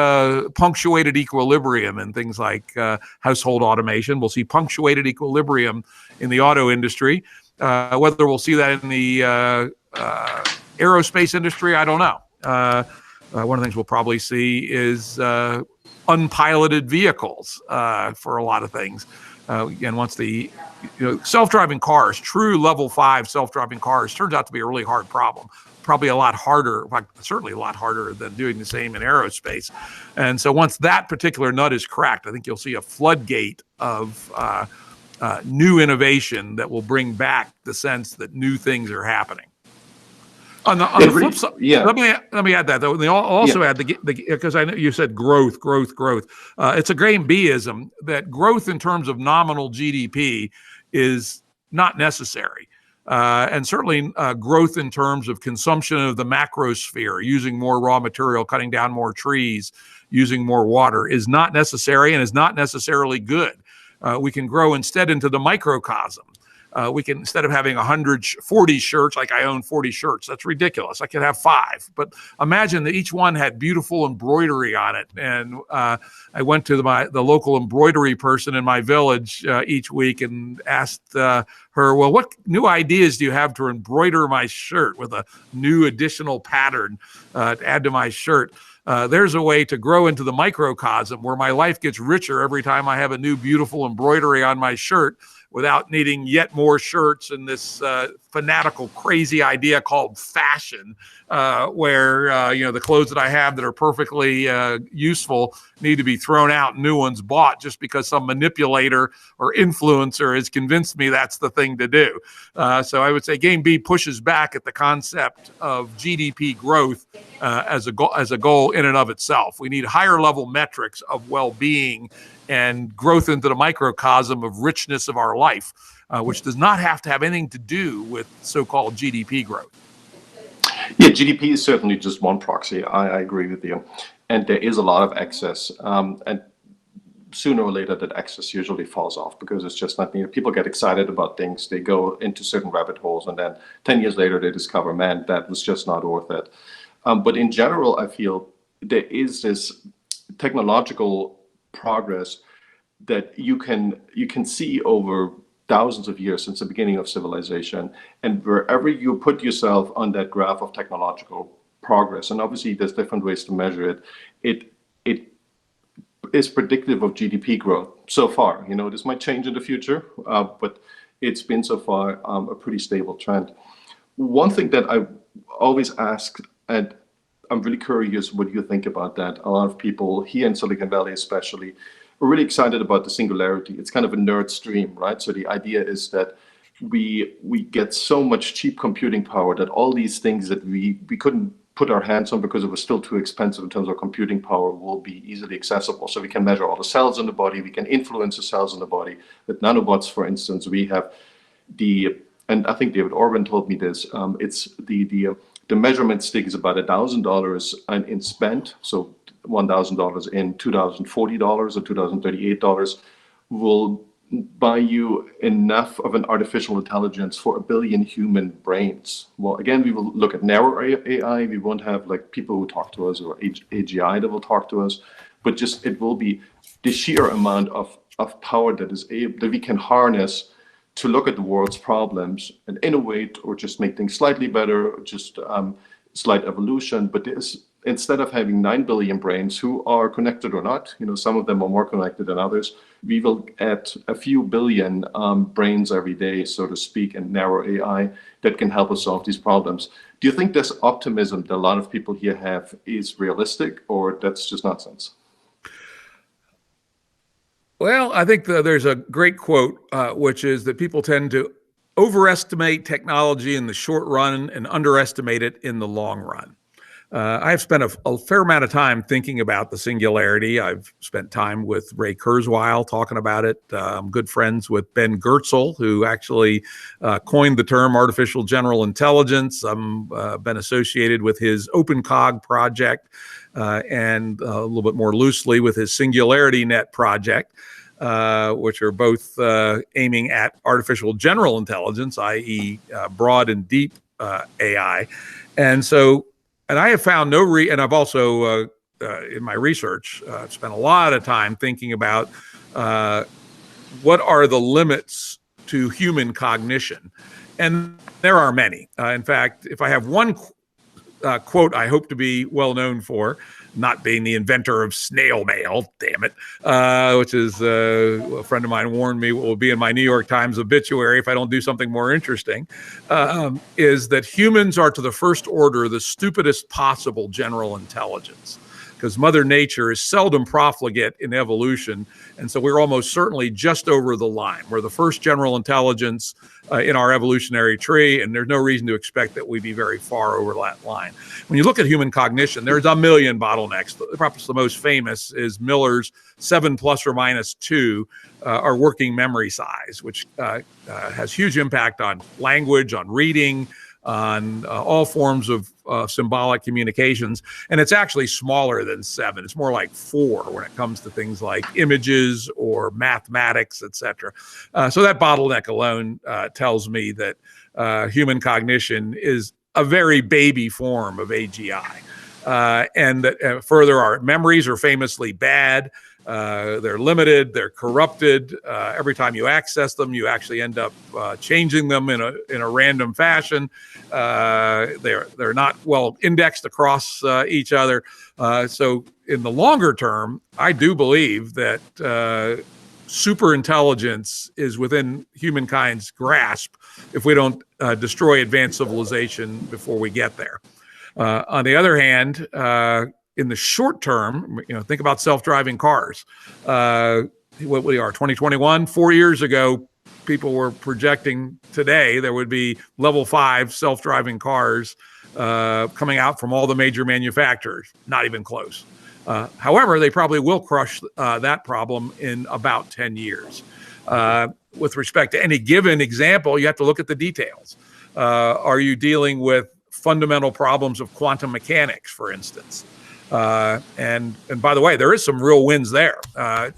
punctuated equilibrium in things like household automation. We'll see punctuated equilibrium in the auto industry. Whether we'll see that in the aerospace industry, I don't know. One of the things we'll probably see is unpiloted vehicles for a lot of things. Again, once the self-driving cars, true level 5 self-driving cars, turns out to be a really hard problem. Probably a lot harder, certainly a lot harder than doing the same in aerospace. And so once that particular nut is cracked, I think you'll see a floodgate of new innovation that will bring back the sense that new things are happening. On the flip side, let me add that though. They also add because I know you said growth. It's a GameB-ism that growth in terms of nominal GDP is not necessary, and certainly growth in terms of consumption of the macrosphere, using more raw material, cutting down more trees, using more water, is not necessary and is not necessarily good. We can grow instead into the microcosm. We can, instead of having 140 shirts, like I own 40 shirts, that's ridiculous. I could have 5, but imagine that each one had beautiful embroidery on it. And I went to the local embroidery person in my village each week and asked her, well, what new ideas do you have to embroider my shirt with a new additional pattern to add to my shirt? There's a way to grow into the microcosm where my life gets richer every time I have a new beautiful embroidery on my shirt, without needing yet more shirts and this fanatical, crazy idea called fashion, where the clothes that I have that are perfectly useful need to be thrown out and new ones bought just because some manipulator or influencer has convinced me that's the thing to do. So I would say GameB pushes back at the concept of GDP growth as a goal in and of itself. We need higher level metrics of well-being and growth into the microcosm of richness of our life, which does not have to have anything to do with so-called GDP growth. Yeah, GDP is certainly just one proxy. I agree with you. And there is a lot of excess. And sooner or later, that excess usually falls off because it's just not needed. People get excited about things. They go into certain rabbit holes. And then 10 years later, they discover, man, that was just not worth it. But in general, I feel there is this technological progress that you can see over thousands of years since the beginning of civilization, and wherever you put yourself on that graph of technological progress, and obviously there's different ways to measure it, it is predictive of GDP growth so far. This might change in the future, but it's been so far a pretty stable trend. One thing that I always ask, and I'm really curious what you think about that. A lot of people here in Silicon Valley especially are really excited about the singularity. It's kind of a nerd stream, right? So the idea is that we get so much cheap computing power that all these things that we couldn't put our hands on because it was still too expensive in terms of computing power will be easily accessible. So we can measure all the cells in the body, we can influence the cells in the body. With nanobots, for instance, we have and I think David Orban told me this, it's the measurement stick is about $1,000 in spent, so $1,000 in $2,040 or $2,038 will buy you enough of an artificial intelligence for 1 billion human brains. Well, again, we will look at narrow AI. We won't have like people who talk to us or AGI that will talk to us, but just it will be the sheer amount of power that we can harness to look at the world's problems and innovate or just make things slightly better, or just slight evolution. But instead of having 9 billion brains who are connected or not, some of them are more connected than others, we will add a few billion brains every day, so to speak, in narrow AI that can help us solve these problems. Do you think this optimism that a lot of people here have is realistic, or that's just nonsense? Well, I think there's a great quote, which is that people tend to overestimate technology in the short run and underestimate it in the long run. I've spent a fair amount of time thinking about the singularity. I've spent time with Ray Kurzweil talking about it. I'm good friends with Ben Goertzel, who actually coined the term artificial general intelligence. I've been associated with his OpenCog project and a little bit more loosely with his Singularity Net project, which are both aiming at artificial general intelligence, i.e. Broad and deep AI. And I have found and I've also, in my research, spent a lot of time thinking about what are the limits to human cognition. And there are many. In fact, if I have one quote I hope to be well known for, not being the inventor of snail mail, damn it, which is a friend of mine warned me will be in my New York Times obituary if I don't do something more interesting, is that humans are to the first order the stupidest possible general intelligence, because Mother Nature is seldom profligate in evolution. And so we're almost certainly just over the line. We're the first general intelligence in our evolutionary tree, and there's no reason to expect that we'd be very far over that line. When you look at human cognition, there's a million bottlenecks. Perhaps the most famous is Miller's 7 + or - 2, our working memory size, which has huge impact on language, on reading, on all forms of symbolic communications. And it's actually smaller than 7. It's more like 4 when it comes to things like images or mathematics, etc. So that bottleneck alone tells me that human cognition is a very baby form of AGI. And that further, our memories are famously bad. They're limited, they're corrupted. Every time you access them, you actually end up changing them in a random fashion. They're not well indexed across each other. So in the longer term, I do believe that super intelligence is within humankind's grasp if we don't destroy advanced civilization before we get there. On the other hand, in the short term, think about self-driving cars. What we are, 2021, 4 years ago, people were projecting today there would be level 5 self-driving cars coming out from all the major manufacturers. Not even close. However, they probably will crush that problem in about 10 years. With respect to any given example, you have to look at the details. Are you dealing with fundamental problems of quantum mechanics, for instance? And by the way, there is some real wins there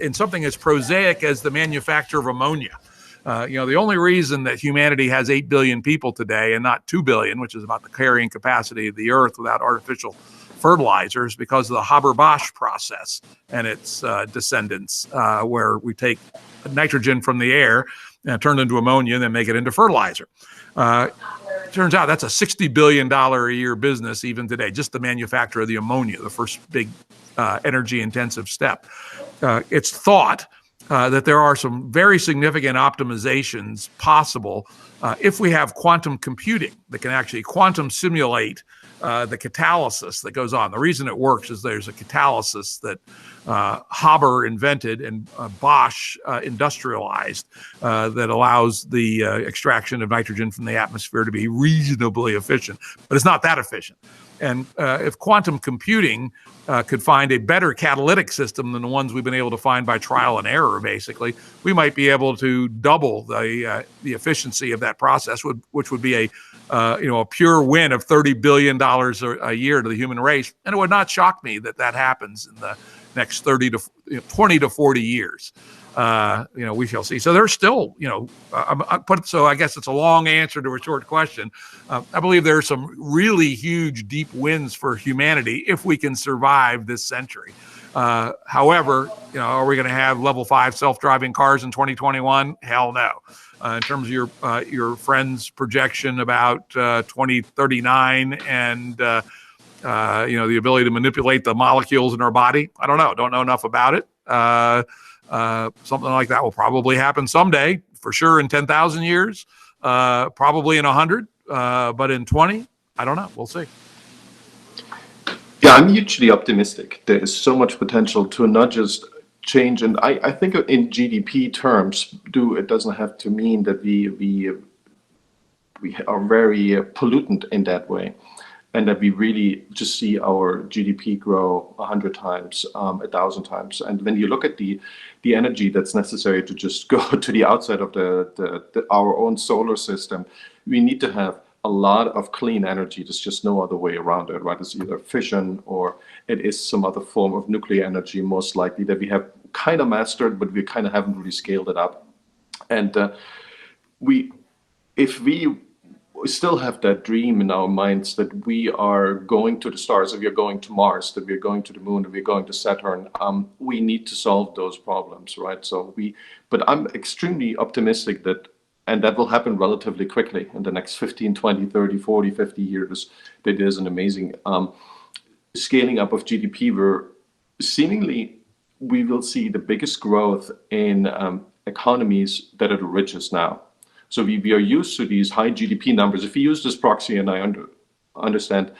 in something as prosaic as the manufacture of ammonia. The only reason that humanity has 8 billion people today and not 2 billion, which is about the carrying capacity of the earth without artificial fertilizers, because of the Haber-Bosch process and its descendants, where we take nitrogen from the air and turn it into ammonia and then make it into fertilizer. Turns out that's a $60 billion a year business even today, just the manufacture of the ammonia, the first big energy-intensive step. It's thought that there are some very significant optimizations possible if we have quantum computing that can actually quantum simulate the catalysis that goes on. The reason it works is there's a catalysis that Haber invented and Bosch industrialized that allows the extraction of nitrogen from the atmosphere to be reasonably efficient, but it's not that efficient. And if quantum computing could find a better catalytic system than the ones we've been able to find by trial and error, basically, we might be able to double the efficiency of that process, which would be a pure win of $30 billion a year to the human race. And it would not shock me that happens in the next 20 to 40 years. We shall see. So there's still, so I guess it's a long answer to a short question. I believe there are some really huge, deep wins for humanity if we can survive this century. However, are we going to have level 5 self-driving cars in 2021? Hell no. In terms of your friend's projection about 2039 and the ability to manipulate the molecules in our body, I don't know. Don't know enough about it. Something like that will probably happen someday, for sure in 10,000 years, probably in 100, but in 20, I don't know. We'll see. Yeah, I'm hugely optimistic. There is so much potential to not just change, and I think in GDP terms, it doesn't have to mean that we are very pollutant in that way, and that we really just see our GDP grow 100 times, 1,000 times. And when you look at the energy that's necessary to just go to the outside of our own solar system, we need to have a lot of clean energy. There's just no other way around it, right? It's either fission or it is some other form of nuclear energy, most likely, that we have kind of mastered, but we kind of haven't really scaled it up. And if we still have that dream in our minds that we are going to the stars, that we are going to Mars, that we are going to the moon, that we're going to Saturn, we need to solve those problems, right? But I'm extremely optimistic and that will happen relatively quickly in the next 15, 20, 30, 40, 50 years. That is an amazing scaling up of GDP where seemingly we will see the biggest growth in economies that are the richest now. So we are used to these high GDP numbers. If you use this proxy, and I understand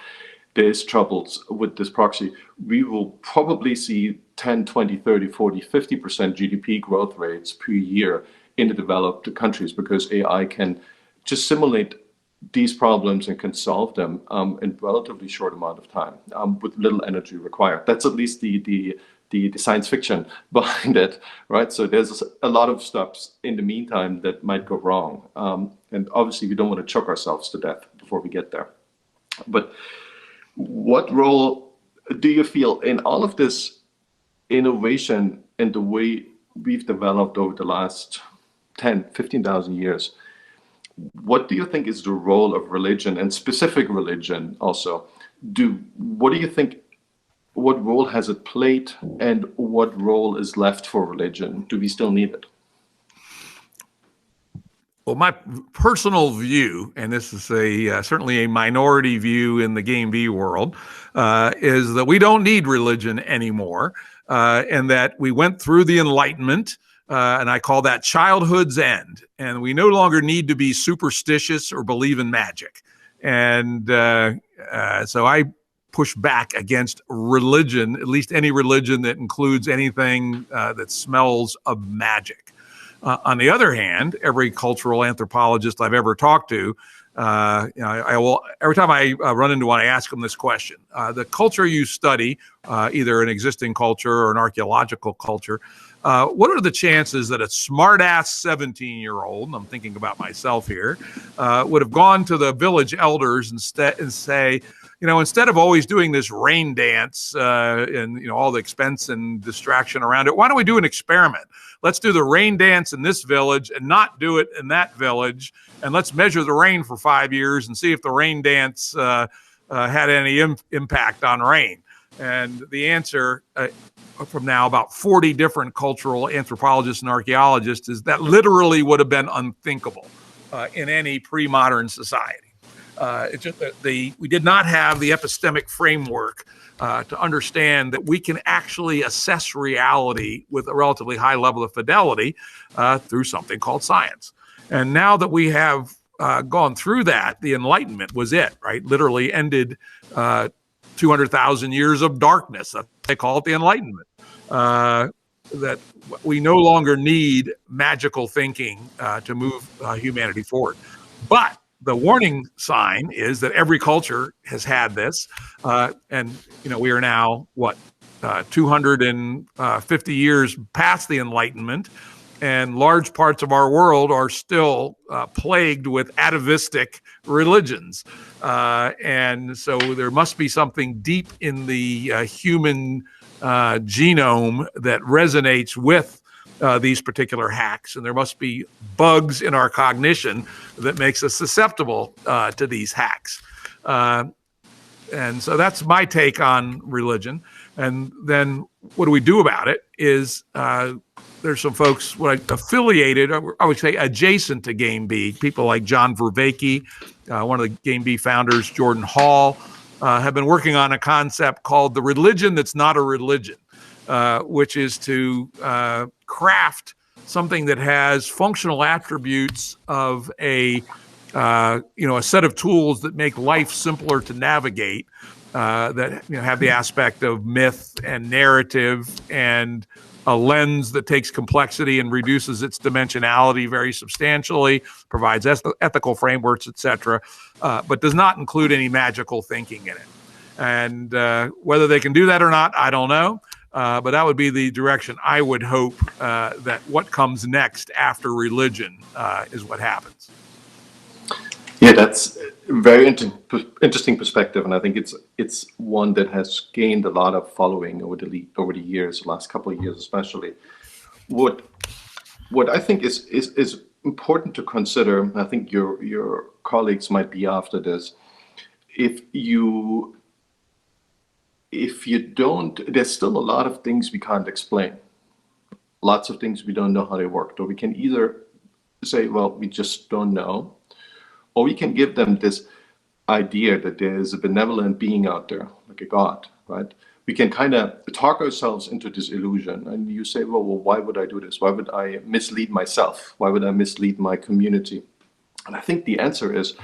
there's troubles with this proxy, we will probably see 10, 20, 30, 40, 50% GDP growth rates per year in the developed countries, because AI can just simulate these problems and can solve them in a relatively short amount of time with little energy required. That's at least the science fiction behind it, right? So there's a lot of steps in the meantime that might go wrong. And obviously we don't want to choke ourselves to death before we get there. But what role do you feel in all of this innovation and the way we've developed over the last 10, 15,000 years? What do you think is the role of religion, and specific religion also? What do you think? What role has it played, and what role is left for religion? Do we still need it? Well, my personal view, and this is certainly a minority view in the GameB world, is that we don't need religion anymore, and that we went through the Enlightenment, and I call that childhood's end, and we no longer need to be superstitious or believe in magic. And so I push back against religion, at least any religion that includes anything that smells of magic. On the other hand, every cultural anthropologist I've ever talked to, I will, every time I run into one, I ask them this question. The culture you study, either an existing culture or an archaeological culture, what are the chances that a smart-ass 17-year-old, and I'm thinking about myself here, would have gone to the village elders and say, instead of always doing this rain dance and all the expense and distraction around it, why don't we do an experiment? Let's do the rain dance in this village and not do it in that village, and let's measure the rain for 5 years and see if the rain dance had any impact on rain. And the answer from now about 40 different cultural anthropologists and archaeologists is that literally would have been unthinkable in any pre-modern society. It's just that we did not have the epistemic framework to understand that we can actually assess reality with a relatively high level of fidelity through something called science. And now that we have gone through that, the Enlightenment was it, right? Literally ended 200,000 years of darkness. They call it the Enlightenment. That we no longer need magical thinking to move humanity forward. But the warning sign is that every culture has had this, and we are now 250 years past the Enlightenment, and large parts of our world are still plagued with atavistic religions, and so there must be something deep in the human genome that resonates with these particular hacks, and there must be bugs in our cognition that makes us susceptible to these hacks. And so that's my take on religion. And then what do we do about it is there's some folks affiliated, I would say adjacent to GameB, people like John Vervaeke, one of the GameB founders, Jordan Hall, have been working on a concept called the religion that's not a religion, which is to craft something that has functional attributes of a set of tools that make life simpler to navigate, that have the aspect of myth and narrative and a lens that takes complexity and reduces its dimensionality very substantially, provides ethical frameworks, etc., but does not include any magical thinking in it. And whether they can do that or not, I don't know. But that would be the direction I would hope that what comes next after religion is what happens. Yeah, that's a very interesting perspective, and I think it's one that has gained a lot of following over the years, the last couple of years especially. What I think is important to consider, and I think your colleagues might be after this, if you don't, there's still a lot of things we can't explain. Lots of things we don't know how they work. Or we can either say, well, we just don't know, or we can give them this idea that there is a benevolent being out there, like a God, right? We can kind of talk ourselves into this illusion. And you say, well, why would I do this? Why would I mislead myself? Why would I mislead my community? And I think the answer is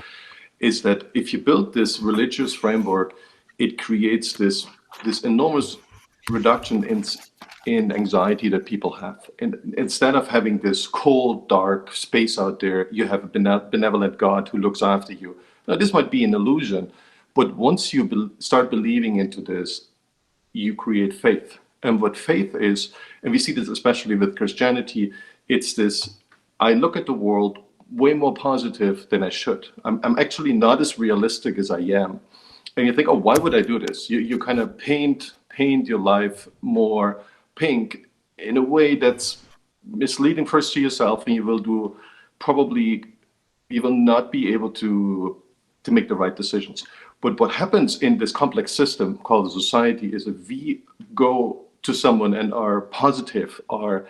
that if you build this religious framework, it creates this enormous reduction in anxiety that people have. And instead of having this cold, dark space out there, you have a benevolent God who looks after you. Now, this might be an illusion, but once you start believing into this, you create faith. And what faith is, and we see this especially with Christianity, it's this, I look at the world way more positive than I should. I'm actually not as realistic as I am. And you think, oh, why would I do this? You kind of paint your life more pink in a way that's misleading first to yourself, and you will not be able to make the right decisions. But what happens in this complex system called a society is if we go to someone and are positive, are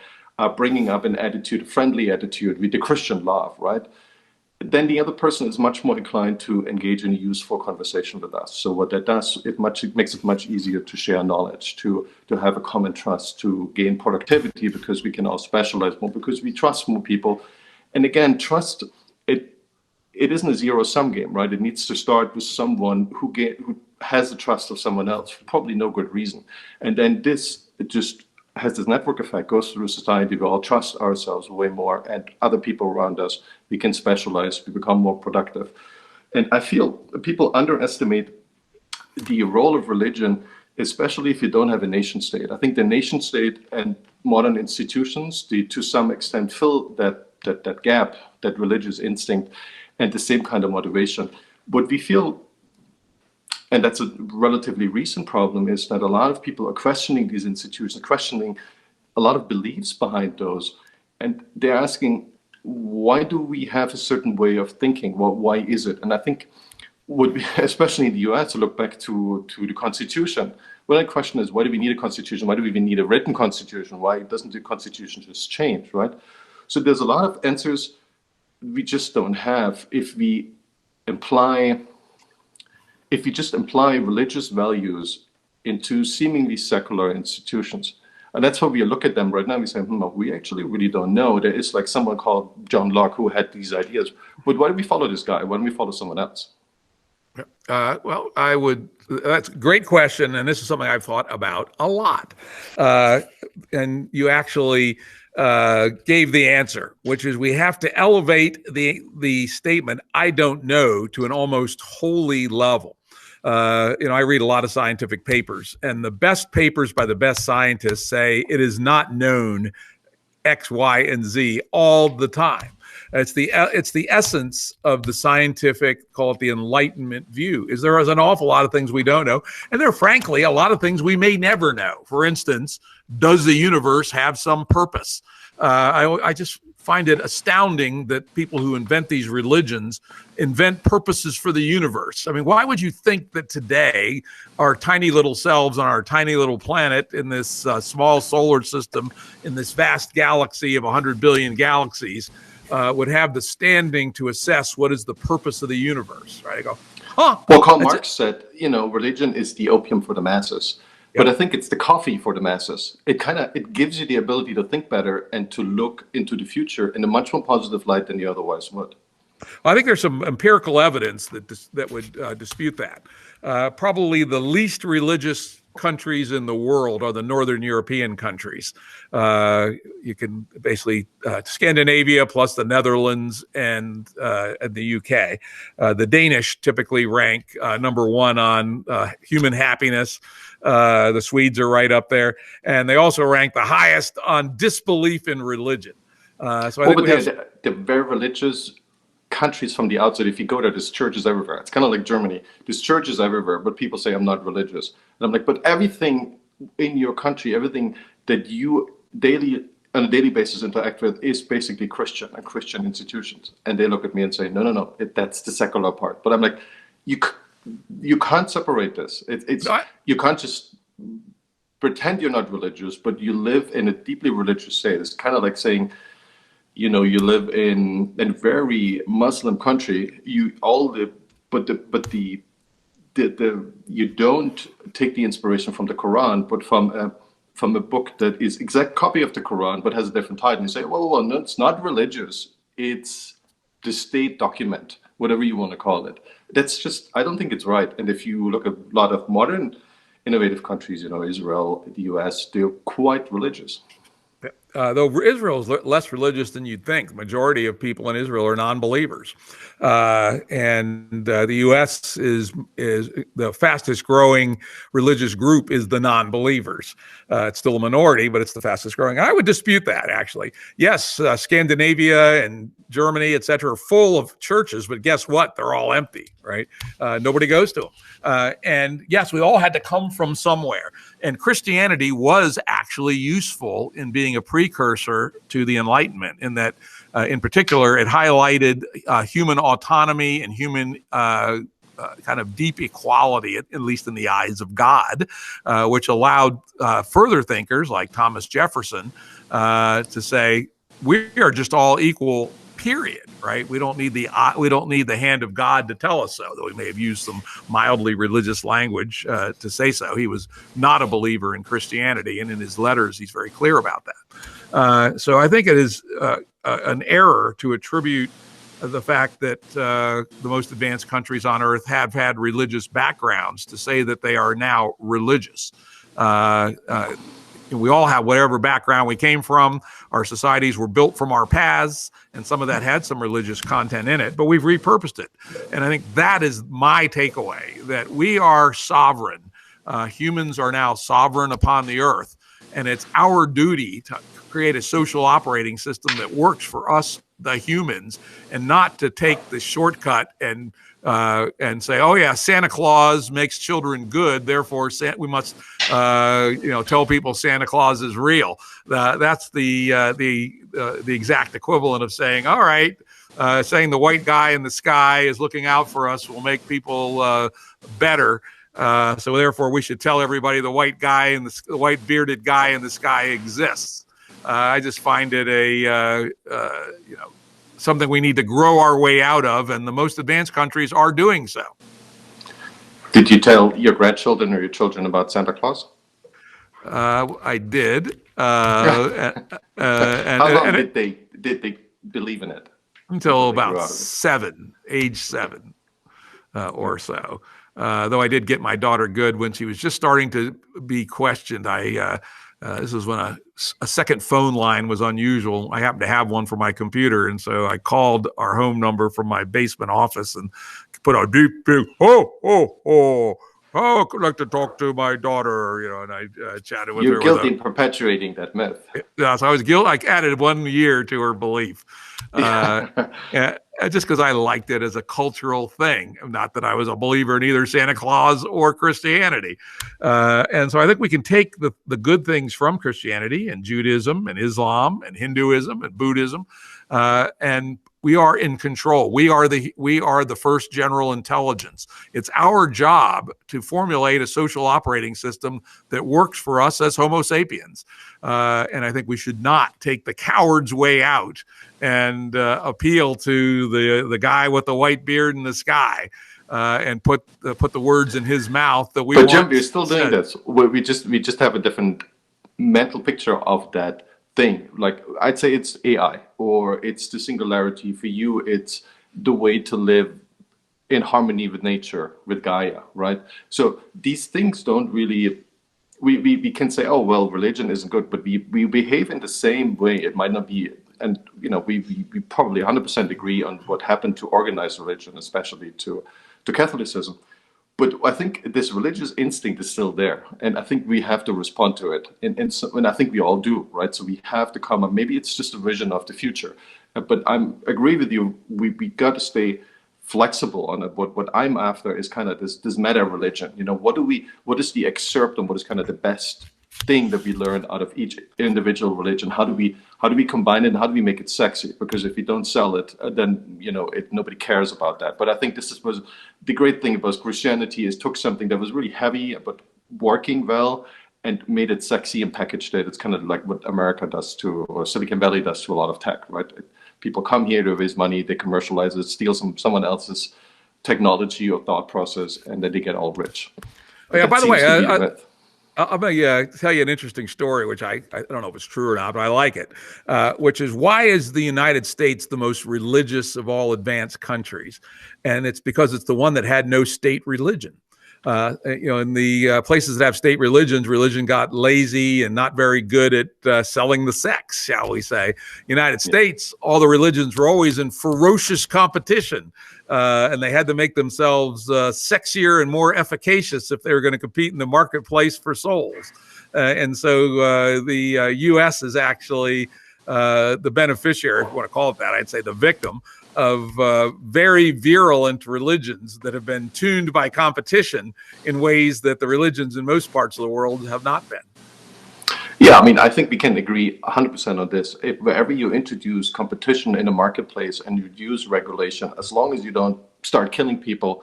bringing up an attitude, a friendly attitude with the Christian love, right? Then the other person is much more inclined to engage in a useful conversation with us. So what that does, it makes it much easier to share knowledge, to have a common trust, to gain productivity, because we can all specialize more, because we trust more people. And again, trust, it isn't a zero-sum game, right? It needs to start with someone who has the trust of someone else, for probably no good reason. And then it just has this network effect, goes through society. We all trust ourselves way more, and other people around us. We can specialize, we become more productive. And I feel people underestimate the role of religion, especially if you don't have a nation state. I think the nation state and modern institutions, to some extent fill that gap, that religious instinct, and the same kind of motivation. But we feel, and that's a relatively recent problem, is that a lot of people are questioning these institutions, questioning a lot of beliefs behind those. And they're asking, why do we have a certain way of thinking? Well, why is it? And I think, especially in the US, to look back to the Constitution, well, the question is, why do we need a Constitution? Why do we even need a written Constitution? Why doesn't the Constitution just change, right? So there's a lot of answers we just don't have if we imply if you just apply religious values into seemingly secular institutions. And that's why we look at them right now. We say, we actually really don't know. There is like someone called John Locke who had these ideas. But why do we follow this guy? Why don't we follow someone else? Well, that's a great question. And this is something I've thought about a lot. And you actually gave the answer, which is we have to elevate the statement, I don't know, to an almost holy level. I read a lot of scientific papers, and the best papers by the best scientists say it is not known X, Y, and Z all the time. It's the essence of the scientific, call it the Enlightenment view, is there is an awful lot of things we don't know. And there are, frankly, a lot of things we may never know. For instance, does the universe have some purpose? I just find it astounding that people who invent these religions invent purposes for the universe. I mean, why would you think that today our tiny little selves on our tiny little planet in this small solar system, in this vast galaxy of 100 billion galaxies, would have the standing to assess what is the purpose of the universe, right? I go, Well, Karl Marx said, religion is the opium for the masses. But I think it's the coffee for the masses. It gives you the ability to think better and to look into the future in a much more positive light than you otherwise would. Well, I think there's some empirical evidence that would dispute that. Probably the least religious countries in the world are the Northern European countries. You can basically Scandinavia plus the Netherlands and the UK. The Danish typically rank number one on human happiness. The Swedes are right up there, and they also rank the highest on disbelief in religion. I think they're very religious countries from the outside. If you go there, there's churches everywhere. It's kind of like Germany. There's churches everywhere, but people say I'm not religious. And I'm like, but everything in your country, everything that you on a daily basis interact with is basically Christian and Christian institutions. And they look at me and say, no, that's the secular part. But I'm like, you can't separate this. You can't just pretend you're not religious, but you live in a deeply religious state. It's kind of like saying, you live in a very Muslim country. You don't take the inspiration from the Quran, but from a book that is exact copy of the Quran, but has a different title. And you say, well, no, it's not religious. It's the state document, whatever you want to call it. That's just, I don't think it's right. And if you look at a lot of modern innovative countries, Israel, the US, they're quite religious. Though Israel is less religious than you'd think. The majority of people in Israel are non-believers. And the U.S. is the fastest growing religious group is the non-believers. It's still a minority, but it's the fastest growing. I would dispute that, actually. Yes, Scandinavia and Germany, et cetera, are full of churches, but guess what? They're all empty, right? Nobody goes to them. And yes, we all had to come from somewhere. And Christianity was actually useful in being a precursor to the Enlightenment, in that, in particular, it highlighted human autonomy and human kind of deep equality, at least in the eyes of God, which allowed further thinkers like Thomas Jefferson to say, we are just all equal, period, right? We don't need the hand of God to tell us so, though he may have used some mildly religious language to say so. He was not a believer in Christianity, and in his letters, he's very clear about that. So I think it is an error to attribute the fact that the most advanced countries on earth have had religious backgrounds to say that they are now religious. We all have whatever background we came from. Our societies were built from our paths, and some of that had some religious content in it, but we've repurposed it. And I think that is my takeaway, that we are sovereign. Humans are now sovereign upon the earth, and it's our duty to create a social operating system that works for us, the humans, and not to take the shortcut and say, oh yeah, Santa Claus makes children good, therefore we must tell people Santa Claus is real. That's the exact equivalent of saying, all right, saying the white guy in the sky is looking out for us will make people better. So therefore we should tell everybody the white guy and the white bearded guy in the sky exists. I just find it something we need to grow our way out of, and the most advanced countries are doing so. Did you tell your grandchildren or your children about Santa Claus? I did, How long and did they believe in it until until they grew about out of it? age 7 or so. Though I did get my daughter good when she was just starting to be questioned. This was when a second phone line was unusual. I happened to have one for my computer, and so I called our home number from my basement office and put a deep, big, oh, I'd like to talk to my daughter, and I chatted with You're her with guilty in perpetuating that myth. yeah, so I was guilty. I added 1 year to her belief, just because I liked it as a cultural thing. Not that I was a believer in either Santa Claus or Christianity. And so I think we can take the good things from Christianity and Judaism and Islam and Hinduism and Buddhism, and we are in control. We are the first general intelligence. It's our job to formulate a social operating system that works for us as Homo sapiens. And I think we should not take the coward's way out and appeal to the guy with the white beard in the sky and put the words in his mouth that we. But Jim, we're still doing this. We just have a different mental picture of that thing. Like I'd say it's AI or it's the singularity. For you, it's the way to live in harmony with nature, with Gaia, right? So these things don't really. We can say, oh well, religion isn't good, but we behave in the same way. It might not be, and we probably 100% agree on what happened to organized religion, especially to Catholicism. But I think this religious instinct is still there, and I think we have to respond to it, and I think we all do, right? So we have to come up. Maybe it's just a vision of the future, but I agree with you. We got to stay flexible on it. What I'm after is kind of this meta religion. What is the excerpt and what is kind of the best thing that we learn out of each individual religion? How do we combine it and how do we make it sexy? Because if we don't sell it, then nobody cares about that. But I think this was the great thing about Christianity is took something that was really heavy but working well and made it sexy and packaged it. It's kind of like what America does to, or Silicon Valley does to a lot of tech, right? People come here to raise money, they commercialize it, steal someone else's technology or thought process, and then they get all rich. Oh, yeah, by the way, I'm going to tell you an interesting story, which I don't know if it's true or not, but I like it, which is why is the United States the most religious of all advanced countries? And it's because it's the one that had no state religion. In the places that have state religion got lazy and not very good at selling the sex, shall we say. United States, all the religions were always in ferocious competition, and they had to make themselves sexier and more efficacious if they were going to compete in the marketplace for souls. And so the U.S. is actually the beneficiary, if you want to call it that. I'd say the victim of very virulent religions that have been tuned by competition in ways that the religions in most parts of the world have not been. Yeah, I mean, I think we can agree 100% on this. Wherever you introduce competition in a marketplace and you use regulation, as long as you don't start killing people,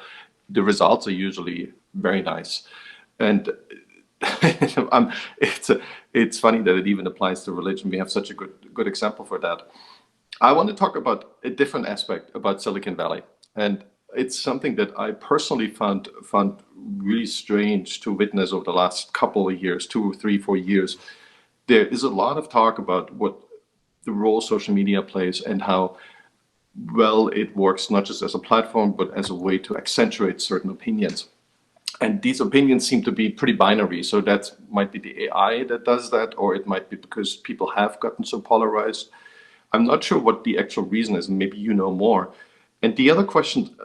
the results are usually very nice. And it's funny that it even applies to religion. We have such a good example for that. I want to talk about a different aspect about Silicon Valley, and it's something that I personally found really strange to witness over the last couple of years, 2, 3, 4 years. There is a lot of talk about what the role social media plays and how well it works, not just as a platform, but as a way to accentuate certain opinions. And these opinions seem to be pretty binary. So that might be the AI that does that, or it might be because people have gotten so polarized. I'm not sure what the actual reason is, and maybe you know more. And the other question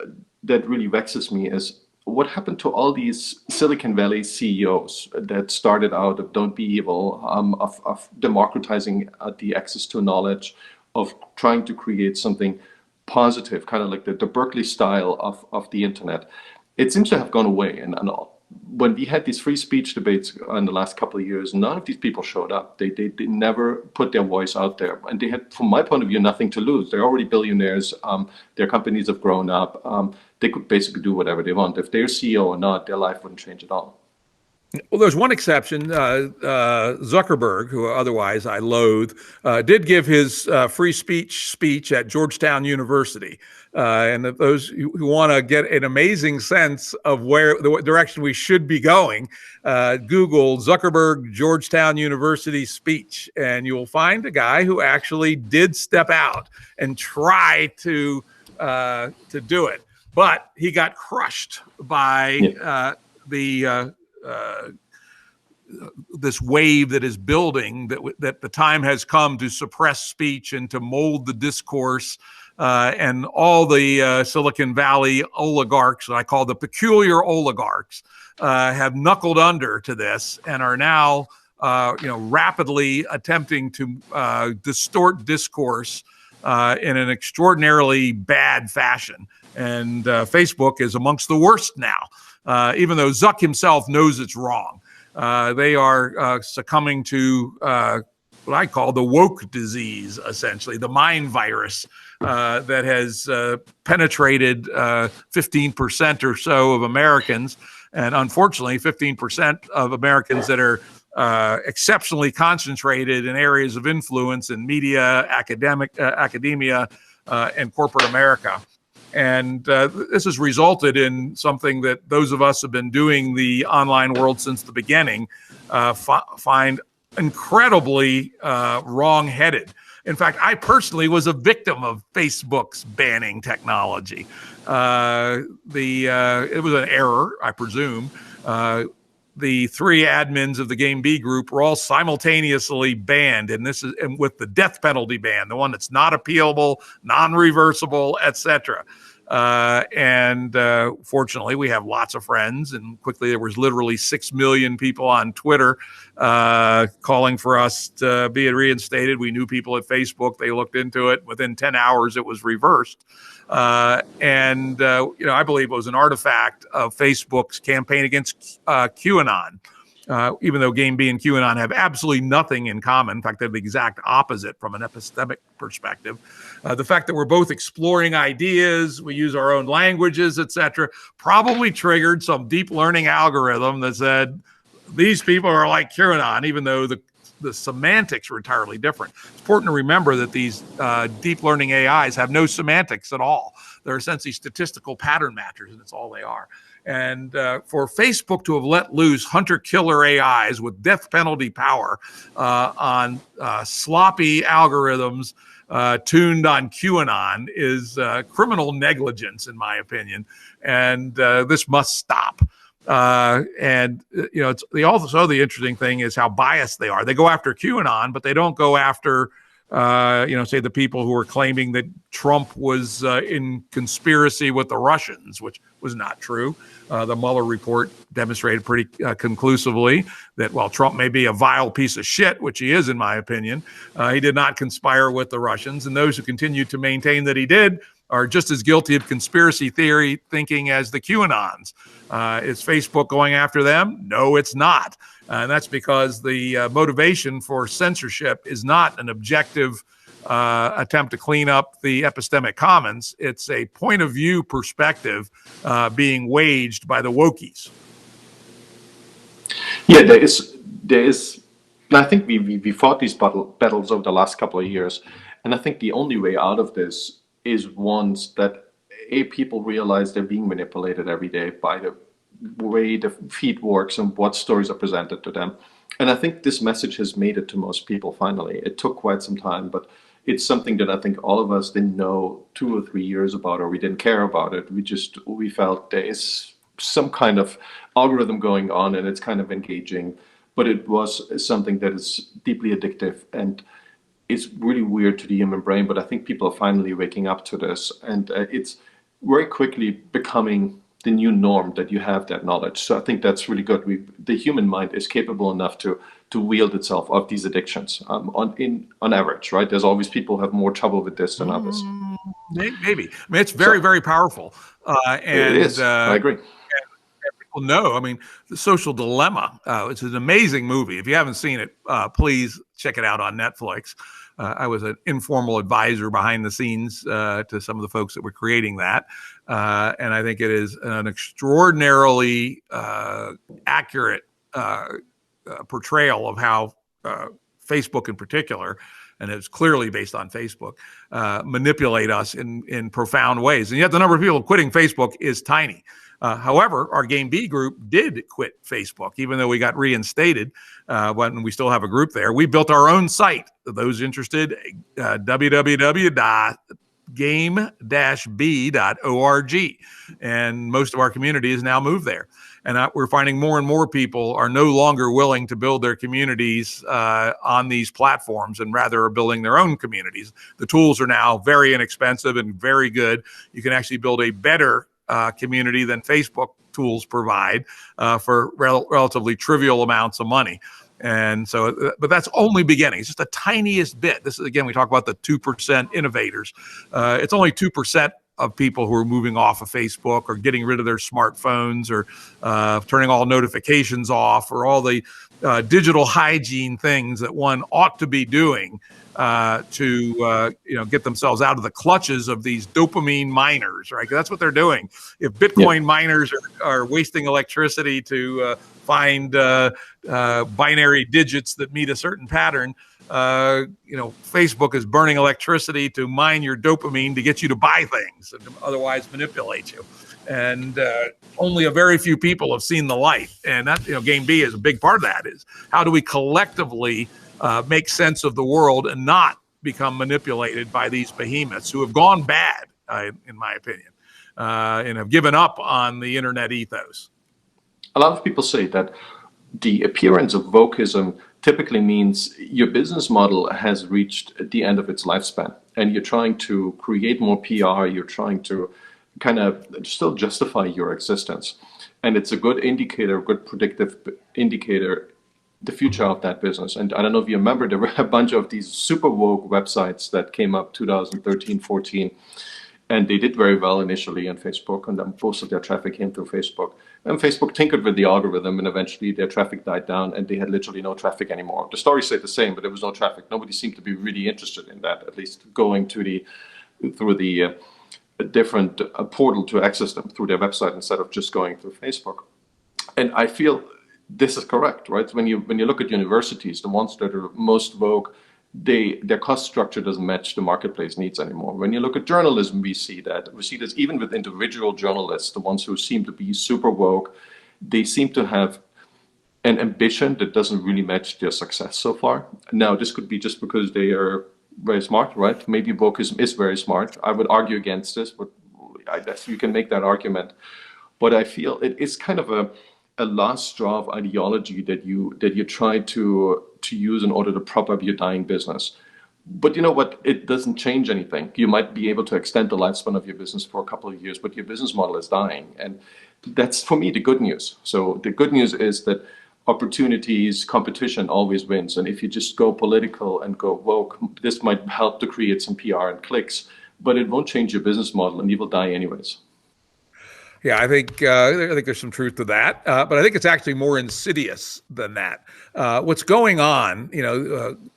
that really vexes me is what happened to all these Silicon Valley CEOs that started out of don't be evil, of democratizing the access to knowledge, of trying to create something positive, kind of like the Berkeley style of the internet. It seems to have gone away. And when we had these free speech debates in the last couple of years, none of these people showed up. They never put their voice out there. And they had, from my point of view, nothing to lose. They're already billionaires. Their companies have grown up. They could basically do whatever they want. If they're CEO or not, their life wouldn't change at all. Well, there's one exception. Zuckerberg, who otherwise I loathe, did give his free speech at Georgetown University. And those who want to get an amazing sense of where the direction we should be going, Google Zuckerberg Georgetown University speech, and you'll find a guy who actually did step out and try to do it, but he got crushed by this wave that is building, that the time has come to suppress speech and to mold the discourse, and all the Silicon Valley oligarchs, I call the peculiar oligarchs, have knuckled under to this and are now rapidly attempting to distort discourse in an extraordinarily bad fashion. And Facebook is amongst the worst now, even though Zuck himself knows it's wrong. They are succumbing to what I call the woke disease, essentially, the mind virus that has penetrated 15% or so of Americans. And unfortunately, 15% of Americans that are exceptionally concentrated in areas of influence in media, academia, and corporate America. And this has resulted in something that those of us who have been doing the online world since the beginning find incredibly wrong-headed. In fact, I personally was a victim of Facebook's banning technology. It was an error, I presume. The three admins of the GameB group were all simultaneously banned, and this is with the death penalty ban, the one that's not appealable, non-reversible, etc. And fortunately, we have lots of friends, and quickly there was literally 6 million people on Twitter calling for us to be reinstated. We knew people at Facebook. They looked into it. Within 10 hours, it was reversed. I believe it was an artifact of Facebook's campaign against QAnon. Even though GameB and QAnon have absolutely nothing in common. In fact, they're the exact opposite from an epistemic perspective. The fact that we're both exploring ideas, we use our own languages, etc., probably triggered some deep learning algorithm that said, these people are like QAnon, even though the semantics are entirely different. It's important to remember that these deep learning AIs have no semantics at all. They're essentially statistical pattern matchers, and that's all they are. And for Facebook to have let loose hunter-killer AIs with death penalty power on sloppy algorithms tuned on QAnon is criminal negligence, in my opinion. And this must stop. It's the interesting thing is how biased they are. They go after QAnon, but they don't go after, say the people who are claiming that Trump was in conspiracy with the Russians, which was not true. The Mueller report demonstrated pretty conclusively that while Trump may be a vile piece of shit, which he is in my opinion, he did not conspire with the Russians. And those who continue to maintain that he did are just as guilty of conspiracy theory thinking as the QAnons. Is Facebook going after them? No, it's not. And that's because the motivation for censorship is not an objective attempt to clean up the epistemic commons. It's a point of view perspective being waged by the wokies. Yeah, there is. I think we fought these battles over the last couple of years, and I think the only way out of this is once that people realize they're being manipulated every day by the way the feed works and what stories are presented to them. And I think this message has made it to most people finally. It took quite some time, but it's something that I think all of us didn't know 2 or 3 years about, or we didn't care about it. We felt there is some kind of algorithm going on and it's kind of engaging, but it was something that is deeply addictive and it's really weird to the human brain. But I think people are finally waking up to this, and it's very quickly becoming the new norm that you have that knowledge. So I think that's really good. The human mind is capable enough to wield itself of these addictions on average, right? There's always people who have more trouble with this than others. Maybe. I mean, it's very powerful. It is. I agree. People know. I mean, The Social Dilemma. It's an amazing movie. If you haven't seen it, please check it out on Netflix. I was an informal advisor behind the scenes to some of the folks that were creating that. And I think it is an extraordinarily accurate portrayal of how Facebook in particular, and it's clearly based on Facebook, manipulate us in profound ways. And yet the number of people quitting Facebook is tiny. However, our GameB group did quit Facebook, even though we got reinstated when we still have a group there. We built our own site. Those interested, www.game-b.org. And most of our community has now moved there. And we're finding more and more people are no longer willing to build their communities on these platforms and rather are building their own communities. The tools are now very inexpensive and very good. You can actually build a better community than Facebook tools provide for relatively trivial amounts of money. And so, but that's only beginning. It's just the tiniest bit. This is, again, we talk about the 2% innovators. It's only 2% of people who are moving off of Facebook or getting rid of their smartphones or turning all notifications off or all the digital hygiene things that one ought to be doing to get themselves out of the clutches of these dopamine miners, right? That's what they're doing. If Bitcoin miners are wasting electricity to find binary digits that meet a certain pattern, Facebook is burning electricity to mine your dopamine to get you to buy things and to otherwise manipulate you. And only a very few people have seen the light. And that, GameB is a big part of that. Is how do we collectively make sense of the world and not become manipulated by these behemoths who have gone bad, in my opinion, and have given up on the internet ethos. A lot of people say that the appearance of wokeism typically means your business model has reached the end of its lifespan and you're trying to create more PR, you're trying to kind of still justify your existence. And it's a good indicator, good predictive indicator, the future of that business. And I don't know if you remember, there were a bunch of these super woke websites that came up 2013, 14, and they did very well initially on Facebook, and then most of their traffic came through Facebook. And Facebook tinkered with the algorithm, and eventually their traffic died down, and they had literally no traffic anymore. The story stayed the same, but there was no traffic. Nobody seemed to be really interested in that, at least going to through the different portal to access them through their website instead of just going through Facebook. And I feel this is correct, right? When you look at universities, the ones that are most woke, their cost structure doesn't match the marketplace needs anymore. When you look at journalism, we see this even with individual journalists, the ones who seem to be super woke, they seem to have an ambition that doesn't really match their success so far. Now, this could be just because they are very smart, right? Maybe wokeism is very smart. I would argue against this, but I guess you can make that argument. But I feel it is kind of a last straw of ideology that you try to use in order to prop up your dying business. But you know what? It doesn't change anything. You might be able to extend the lifespan of your business for a couple of years, but your business model is dying. And that's, for me, the good news. So the good news is that opportunities, competition always wins. And if you just go political and go woke, this might help to create some PR and clicks, but it won't change your business model and you will die anyways. Yeah, I think there's some truth to that, but I think it's actually more insidious than that. What's going on,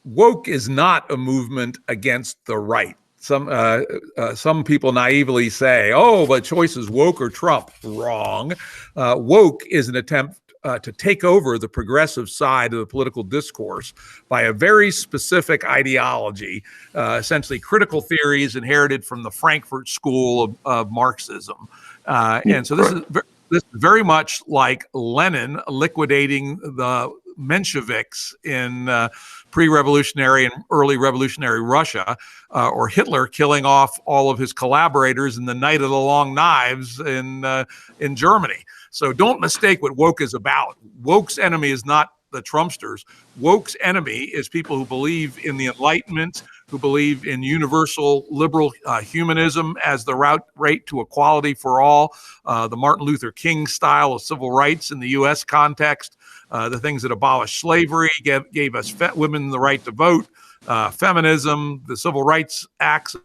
woke is not a movement against the right. Some people naively say, "Oh, but choice is woke or Trump." Wrong. Woke is an attempt to take over the progressive side of the political discourse by a very specific ideology, essentially critical theories inherited from the Frankfurt school of Marxism. And so this is very much like Lenin liquidating the Mensheviks in pre-revolutionary and early revolutionary Russia, or Hitler killing off all of his collaborators in the Night of the Long Knives in Germany. So don't mistake what woke is about. Woke's enemy is not the Trumpsters. Woke's enemy is people who believe in the Enlightenment, who believe in universal liberal humanism as the right to equality for all, the Martin Luther King style of civil rights in the U.S. context, the things that abolished slavery, gave us women the right to vote, feminism, the Civil Rights Acts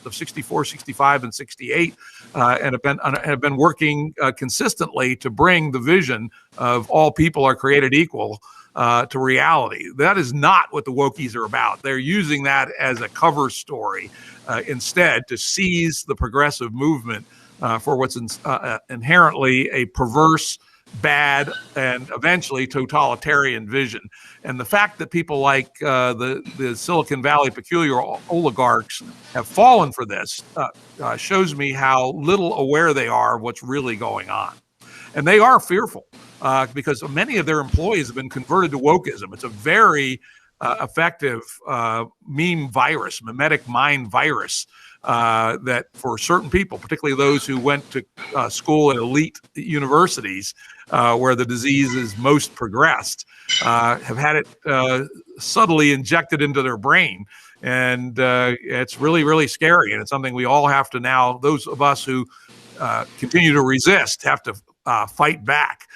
of 64, 65, and 68, and have been working consistently to bring the vision of all people are created equal to reality. That is not what the wokies are about. They're using that as a cover story instead to seize the progressive movement for what's inherently a perverse bad and eventually totalitarian vision. And the fact that people like the Silicon Valley peculiar oligarchs have fallen for this shows me how little aware they are of what's really going on. And they are fearful because many of their employees have been converted to wokeism. It's a very effective meme virus, mimetic mind virus, that for certain people, particularly those who went to school at elite universities where the disease is most progressed, have had it subtly injected into their brain. And it's really, really scary. And it's something we all have to now, those of us who continue to resist, have to fight back.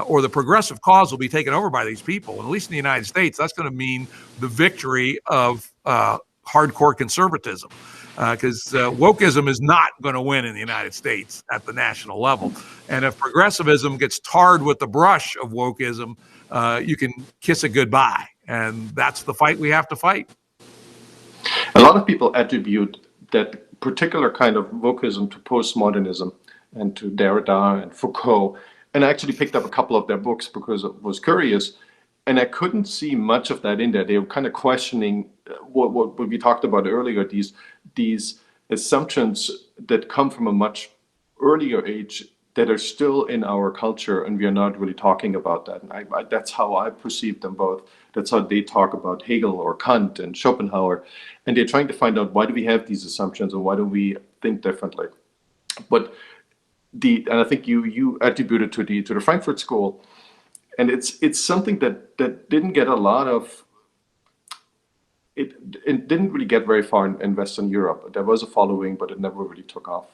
Or the progressive cause will be taken over by these people. And at least in the United States, that's going to mean the victory of hardcore conservatism. Because wokeism is not going to win in the United States at the national level. And if progressivism gets tarred with the brush of wokeism, you can kiss it goodbye. And that's the fight we have to fight. A lot of people attribute that particular kind of wokeism to postmodernism and to Derrida and Foucault. And I actually picked up a couple of their books because I was curious. And I couldn't see much of that in there. They were kind of questioning what we talked about earlier, these assumptions that come from a much earlier age that are still in our culture, and we are not really talking about that. And that's how I perceive them both. That's how they talk about Hegel or Kant and Schopenhauer. And they're trying to find out, why do we have these assumptions and why do we think differently? But and I think you attributed to the Frankfurt School, and it's something that didn't get a lot of. It didn't really get very far in Western Europe. There was a following, but it never really took off.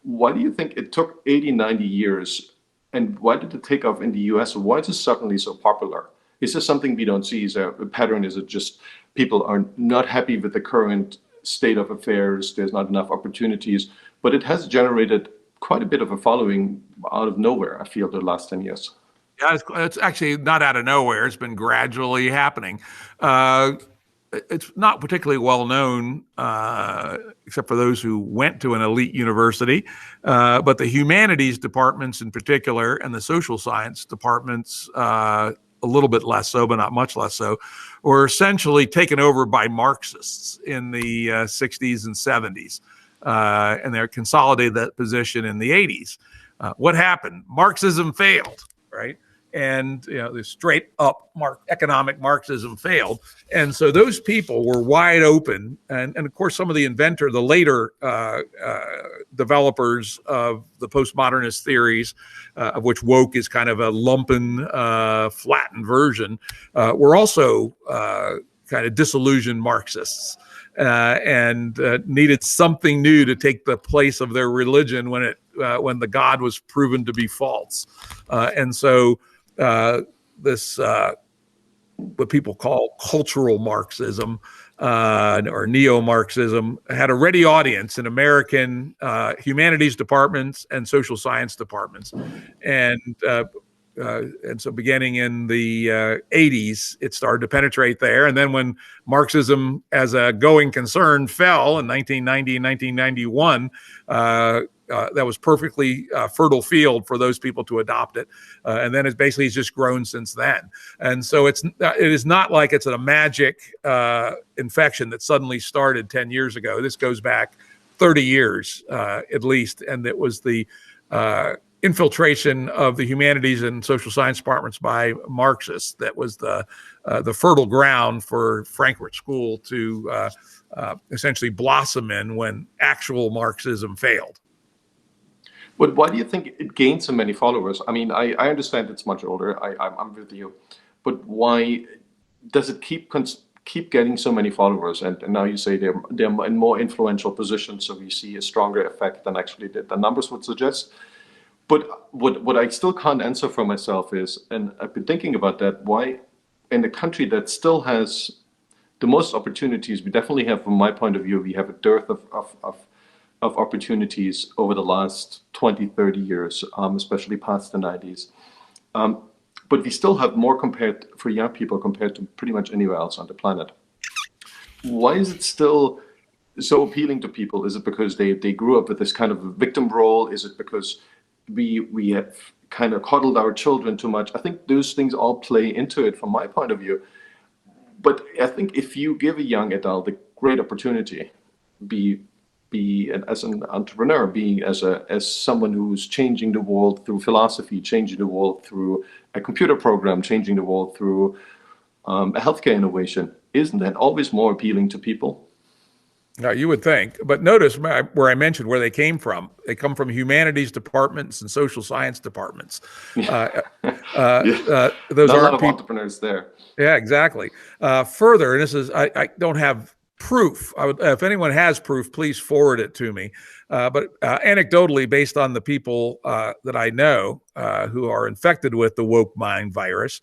Why do you think it took 80, 90 years, and why did it take off in the US? Why is it suddenly so popular? Is this something we don't see? Is there a pattern? Is it just people are not happy with the current state of affairs? There's not enough opportunities, but it has generated quite a bit of a following out of nowhere, I feel, the last 10 years. Yeah, it's actually not out of nowhere. It's been gradually happening. It's not particularly well known, except for those who went to an elite university. But the humanities departments in particular, and the social science departments, a little bit less so, but not much less so, were essentially taken over by Marxists in the 60s and 70s. And they consolidated that position in the 80s. What happened? Marxism failed, right? And the straight up economic Marxism failed. And so those people were wide open. And of course, some of the later developers of the postmodernist theories, of which woke is kind of a lumpen, flattened version, were also kind of disillusioned Marxists. And needed something new to take the place of their religion when the God was proven to be false. And so this what people call cultural Marxism or neo-Marxism had a ready audience in American humanities departments and social science departments. And so beginning in the 80s, it started to penetrate there. And then when Marxism as a going concern fell in 1990 and 1991, that was perfectly fertile field for those people to adopt it. And then it's just grown since then. And so it is not like it's a magic infection that suddenly started 10 years ago. This goes back 30 years at least. And it was the infiltration of the humanities and social science departments by Marxists that was the fertile ground for Frankfurt School to essentially blossom in when actual Marxism failed. But why do you think it gained so many followers? I mean, I understand it's much older. I'm with you, but why does it keep getting so many followers? And now you say they're in more influential positions, so we see a stronger effect than actually the numbers would suggest. But what I still can't answer for myself is, and I've been thinking about that, why in a country that still has the most opportunities, we definitely have, from my point of view, we have a dearth of opportunities over the last 20, 30 years, especially past the 90s. But we still have more for young people compared to pretty much anywhere else on the planet. Why is it still so appealing to people? Is it because they grew up with this kind of victim role? Is it because we have kind of coddled our children too much. I think those things all play into it from my point of view. But I think if you give a young adult a great opportunity, as an entrepreneur, as someone who's changing the world through philosophy, changing the world through a computer program, changing the world through a healthcare innovation, isn't that always more appealing to people? Now, you would think, but notice where I mentioned where they came from. They come from humanities departments and social science departments. Yeah. Those Not a lot aren't of people. entrepreneurs there. Yeah, exactly. Further, and this is, I don't have proof. If anyone has proof, please forward it to me. But anecdotally, based on the people that I know who are infected with the woke mind virus,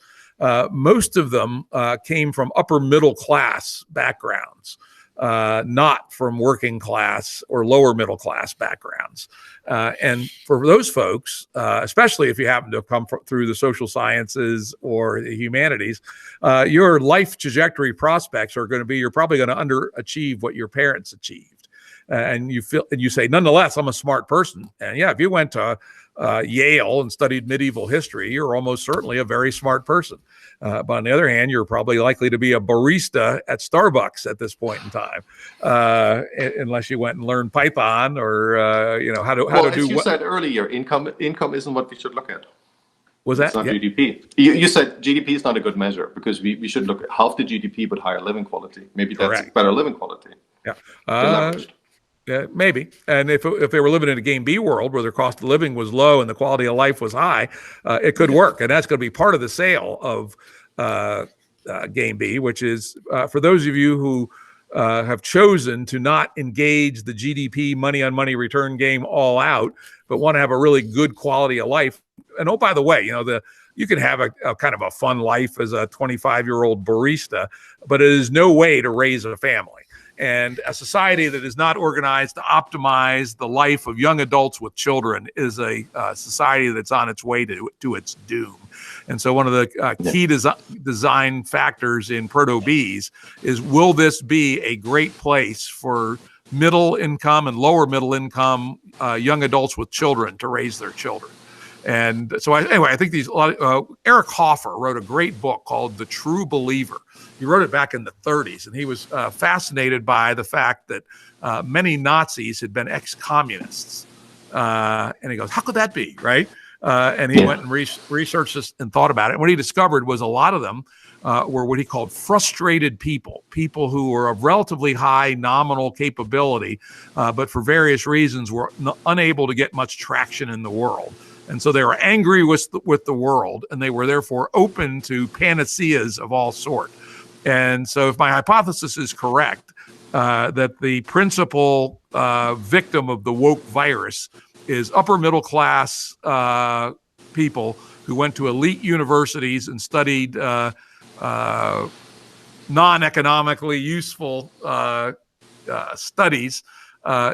most of them came from upper middle class backgrounds. Not from working class or lower middle class backgrounds. And for those folks, especially if you happen to have come through the social sciences or the humanities, your life trajectory prospects are going to be, you're probably going to underachieve what your parents achieved. And you say, nonetheless, I'm a smart person. And yeah, if you went to Yale and studied medieval history, you're almost certainly a very smart person. But on the other hand, you're probably likely to be a barista at Starbucks at this point in time, unless you went and learned Python or how to Well, do. as you said earlier, income isn't what we should look at. Was that? It's not Yeah. GDP. You said GDP is not a good measure because we should look at half the GDP but higher living quality. Maybe that's Correct. better living quality. Yeah. Yeah, maybe. And if they were living in a GameB world where their cost of living was low and the quality of life was high, it could work. And that's going to be part of the sale of GameB, which is for those of you who have chosen to not engage the GDP money on money return game all out, but want to have a really good quality of life. And oh, by the way, you can have a kind of a fun life as a 25-year-old barista, but it is no way to raise a family. And a society that is not organized to optimize the life of young adults with children is a society that's on its way to its doom. And so one of the key design factors in Proto-Bees is, will this be a great place for middle income and lower middle income young adults with children to raise their children? And so I think Eric Hoffer wrote a great book called The True Believer. He wrote it back in the 30s, and he was fascinated by the fact that many Nazis had been ex-communists. And he goes, how could that be, right? And he went and researched this and thought about it. And what he discovered was a lot of them were what he called frustrated people who were of relatively high nominal capability, but for various reasons were unable to get much traction in the world. And so they were angry with the world, and they were therefore open to panaceas of all sorts. And so if my hypothesis is correct, that the principal victim of the woke virus is upper middle class people who went to elite universities and studied non-economically useful studies,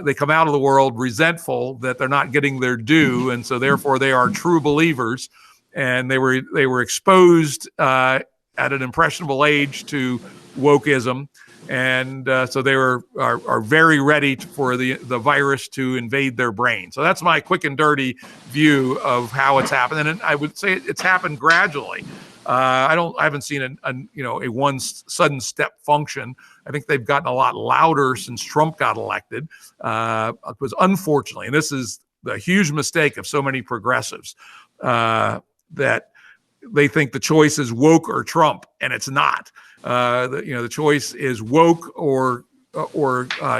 they come out of the world resentful that they're not getting their due, and so therefore they are true believers, and they were exposed at an impressionable age to wokeism, and so they are very ready for the virus to invade their brain. So that's my quick and dirty view of how it's happened, and I would say it's happened gradually. I haven't seen a one sudden step function. I think they've gotten a lot louder since Trump got elected. Because unfortunately, and this is the huge mistake of so many progressives, that they think the choice is woke or Trump, and it's not. The choice is woke or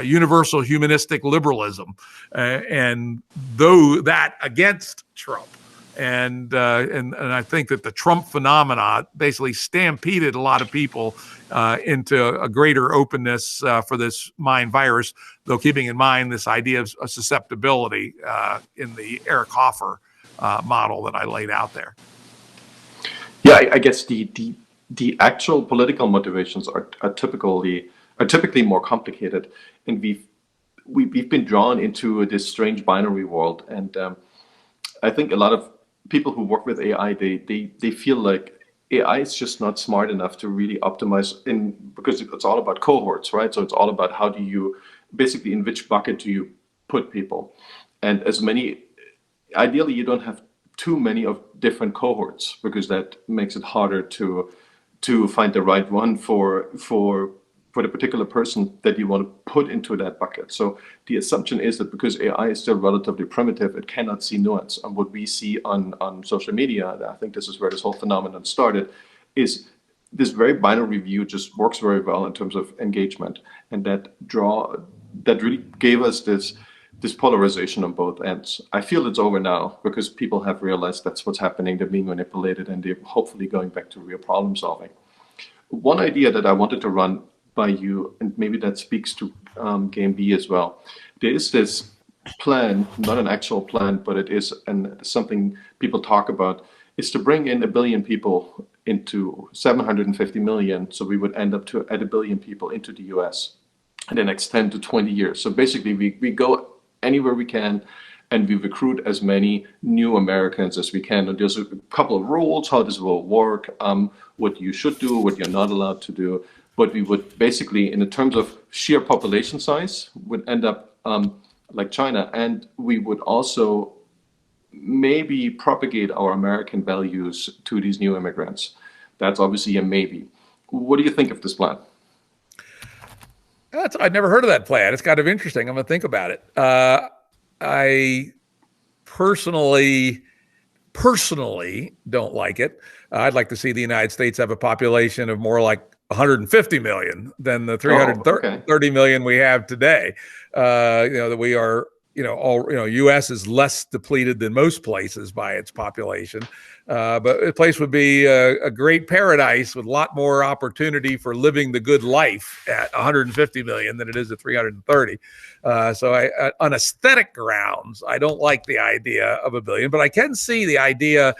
universal humanistic liberalism, and though that against Trump. And I think that the Trump phenomena basically stampeded a lot of people into a greater openness for this mind virus, though keeping in mind this idea of susceptibility in the Eric Hoffer model that I laid out there. Yeah, I guess the actual political motivations are typically more complicated, and we've been drawn into this strange binary world, and I think a lot of people who work with AI, they feel like AI is just not smart enough to really optimize because it's all about cohorts, right? So it's all about how do you basically, in which bucket do you put people, and ideally you don't have too many of different cohorts, because that makes it harder to find the right one for the particular person that you want to put into that bucket. So the assumption is that because AI is still relatively primitive, it cannot see nuance. And what we see on social media, I think this is where this whole phenomenon started, is this very binary view just works very well in terms of engagement. And that really gave us this polarization on both ends. I feel it's over now because people have realized that's what's happening. They're being manipulated, and they're hopefully going back to real problem solving. One idea that I wanted to run by you, and maybe that speaks to GameB as well. There is this plan, not an actual plan, but it is something people talk about, is to bring in 1 billion people into 750 million. So we would end up at 1 billion people into the US in the next 10 to 20 years. So basically we go anywhere we can, and we recruit as many new Americans as we can. And there's a couple of rules, how this will work, what you should do, what you're not allowed to do. But we would basically, in terms of sheer population size, would end up like China. And we would also maybe propagate our American values to these new immigrants. That's obviously a maybe. What do you think of this plan? I'd never heard of that plan. It's kind of interesting. I'm going to think about it. I personally don't like it. I'd like to see the United States have a population of more like 150 million than the 330 million we have today. That we are, U.S. is less depleted than most places by its population. But the place would be a great paradise with a lot more opportunity for living the good life at 150 million than it is at 330. So on aesthetic grounds, I don't like the idea of 1 billion, but I can see the idea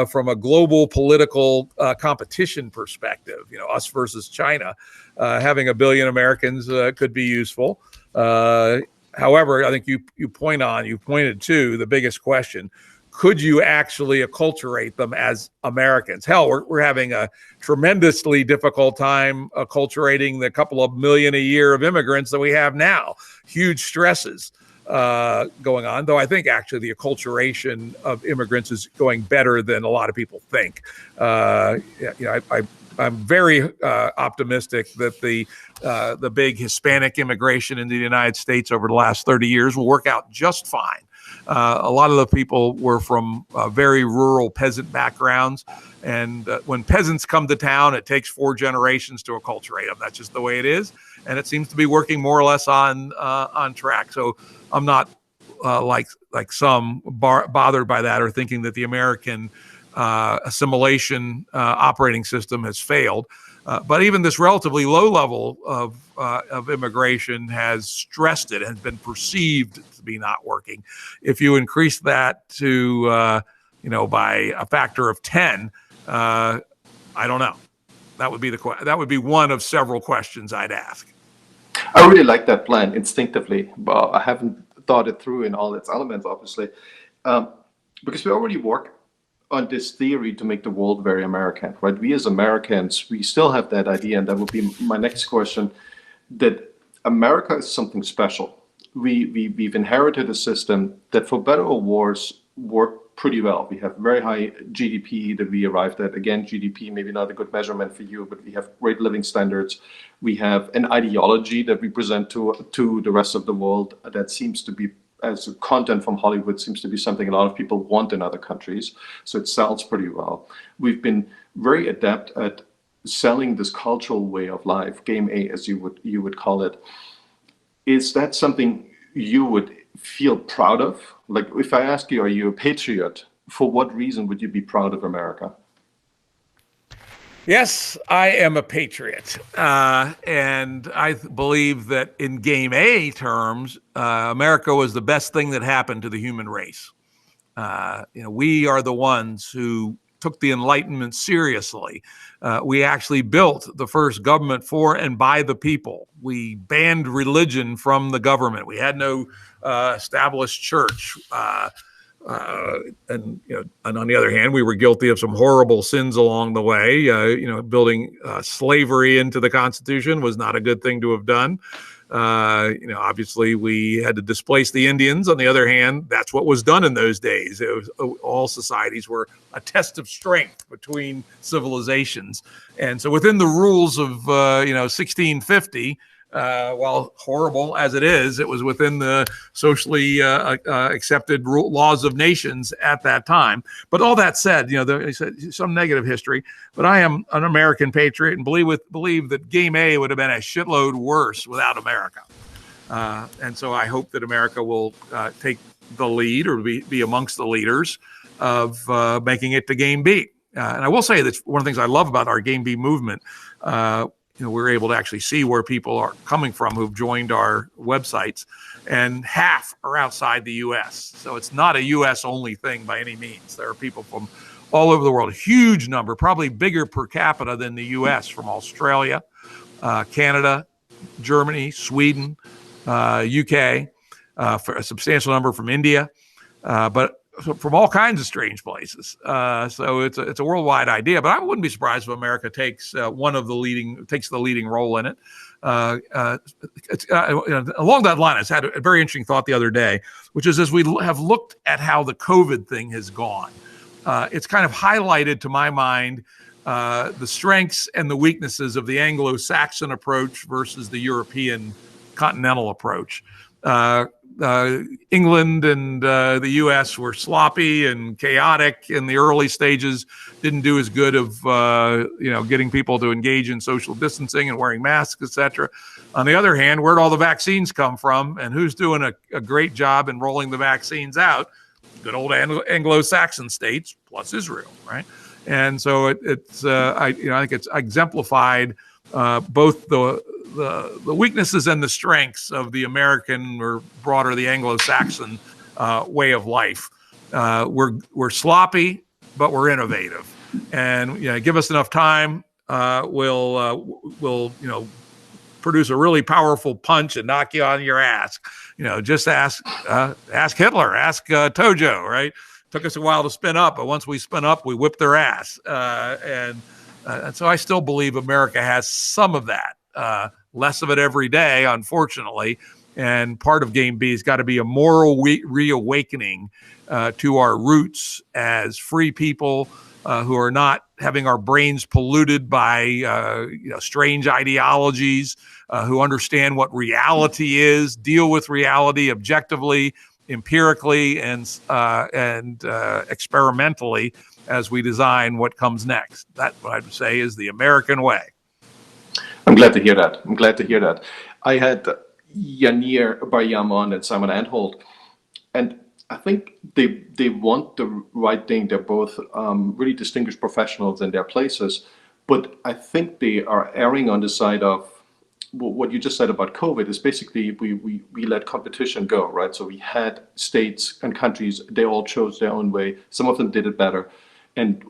from a global political competition perspective, us versus China. Having 1 billion Americans could be useful. However, I think you pointed to the biggest question. Could you actually acculturate them as Americans? Hell, we're having a tremendously difficult time acculturating the couple of million a year of immigrants that we have now. Huge stresses going on, though I think actually the acculturation of immigrants is going better than a lot of people think. I'm very optimistic that the big Hispanic immigration into the United States over the last 30 years will work out just fine. A lot of the people were from very rural peasant backgrounds. And when peasants come to town, it takes 4 generations to acculturate them. That's just the way it is. And it seems to be working more or less on track. So I'm not like some bothered by that or thinking that the American assimilation operating system has failed. But even this relatively low level of immigration has stressed it and been perceived to be not working. If you increase that to, by a factor of 10, I don't know. That would be one of several questions I'd ask. I really like that plan instinctively, but I haven't thought it through in all its elements, obviously, because we already work on this theory to make the world very American, right? We as Americans, we still have that idea, and that would be my next question, that America is something special. We've inherited a system that, for better or worse, worked pretty well. We have very high GDP that we arrived at. Again, GDP, maybe not a good measurement for you, but we have great living standards. We have an ideology that we present to the rest of the world that seems to be, as content from Hollywood, seems to be something a lot of people want in other countries. So it sells pretty well. We've been very adept at selling this cultural way of life, GameA, as you would call it. Is that something you would feel proud of? Like, if I ask you, are you a patriot? For what reason would you be proud of America? Yes, I am a patriot. And I believe that in GameA terms, America was the best thing that happened to the human race. We are the ones who took the Enlightenment seriously. We actually built the first government for and by the people. We banned religion from the government. We had no established church. And on the other hand, we were guilty of some horrible sins along the way. Building slavery into the Constitution was not a good thing to have done. Obviously we had to displace the Indians. On the other hand, that's what was done in those days. All societies were a test of strength between civilizations. And so within the rules of, 1650, while horrible as it is, it was within the socially accepted laws of nations at that time. But all that said, there's some negative history. But I am an American patriot and believe that GameA would have been a shitload worse without America. And so I hope that America will take the lead or be amongst the leaders of making it to GameB. And I will say that one of the things I love about our GameB movement, we're able to actually see where people are coming from who've joined our websites, and half are outside the U.S. So it's not a U.S. only thing by any means. There are people from all over the world, a huge number, probably bigger per capita than the U.S., from Australia, Canada, Germany, Sweden, UK, for a substantial number from India, but from all kinds of strange places. So it's a worldwide idea, but I wouldn't be surprised if America takes the leading role in it. Along that line, I had a very interesting thought the other day, which is, as we have looked at how the COVID thing has gone, it's kind of highlighted to my mind the strengths and the weaknesses of the Anglo-Saxon approach versus the European continental approach. England and the U.S. were sloppy and chaotic in the early stages, didn't do as good of getting people to engage in social distancing and wearing masks, etc. On the other hand, where'd all the vaccines come from, and who's doing a great job in rolling the vaccines out? Good old Anglo-Saxon states plus Israel, right? And so I think it's exemplified both the weaknesses and the strengths of the American, or broader the Anglo-Saxon way of life. We're sloppy, but we're innovative, and give us enough time, we'll produce a really powerful punch and knock you on your ass. Just ask Hitler, ask Tojo, right? Took us a while to spin up, but once we spin up, we whip their ass. And so I still believe America has some of that. Less of it every day, unfortunately. And part of GameB has got to be a moral reawakening to our roots as free people who are not having our brains polluted by strange ideologies, who understand what reality is, deal with reality objectively, empirically, and experimentally as we design what comes next. That's what I would say is the American way. I'm glad to hear that. I had Yanir Baryam on and Simon Anholt, and I think they want the right thing. They're both really distinguished professionals in their places, but I think they are erring on the side of what you just said about COVID. Is basically we let competition go, right? So we had states and countries, they all chose their own way. Some of them did it better, and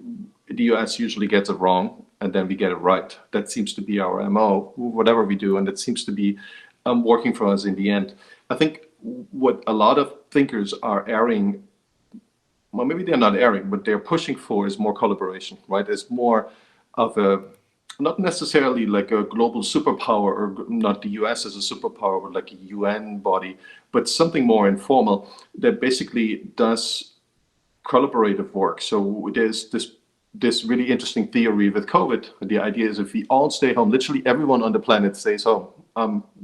the US usually gets it wrong, and then we get it right. That seems to be our MO, whatever we do, and that seems to be working for us in the end. I think what a lot of thinkers are erring, well, maybe they're not erring, but they're pushing for is more collaboration, right? It's more of a, not necessarily like a global superpower, or not the US as a superpower, but like a UN body, but something more informal that basically does collaborative work. So there's this really interesting theory with COVID. The idea is if we all stay home, literally everyone on the planet stays home,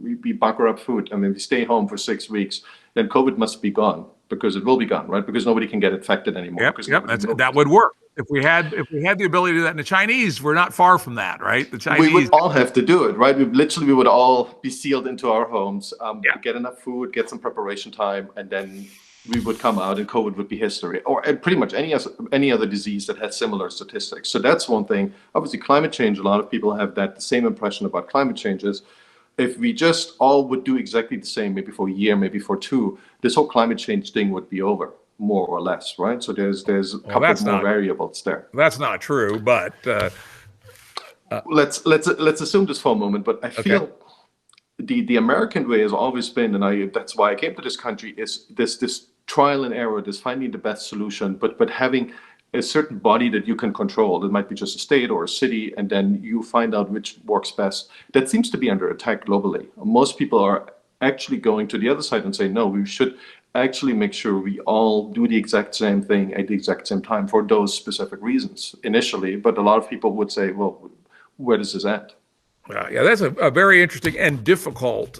we bunker up food, and then we stay home for 6 weeks, then COVID must be gone, because it will be gone, right? Because nobody can get infected anymore. Yep, that would work. If we had the ability to do that, and the Chinese were not far from that, right? The Chinese, we would all have to do it, right? We would all be sealed into our homes, get enough food, get some preparation time, and then we would come out and COVID would be history, or pretty much any other disease that has similar statistics. So that's one thing. Obviously, climate change, a lot of people have the same impression about climate changes. If we just all would do exactly the same, maybe for a year, maybe for two, this whole climate change thing would be over, more or less, right? So there's a couple of more variables there. That's not true, but let's assume this for a moment. But I feel the American way has always been, and that's why I came to this country, is this trial and error, this finding the best solution, but having a certain body that you can control. It might be just a state or a city, and then you find out which works best. That seems to be under attack globally. Most people are actually going to the other side and say, no, we should actually make sure we all do the exact same thing at the exact same time for those specific reasons initially. But a lot of people would say, well, where does this end? Yeah, that's a very interesting and difficult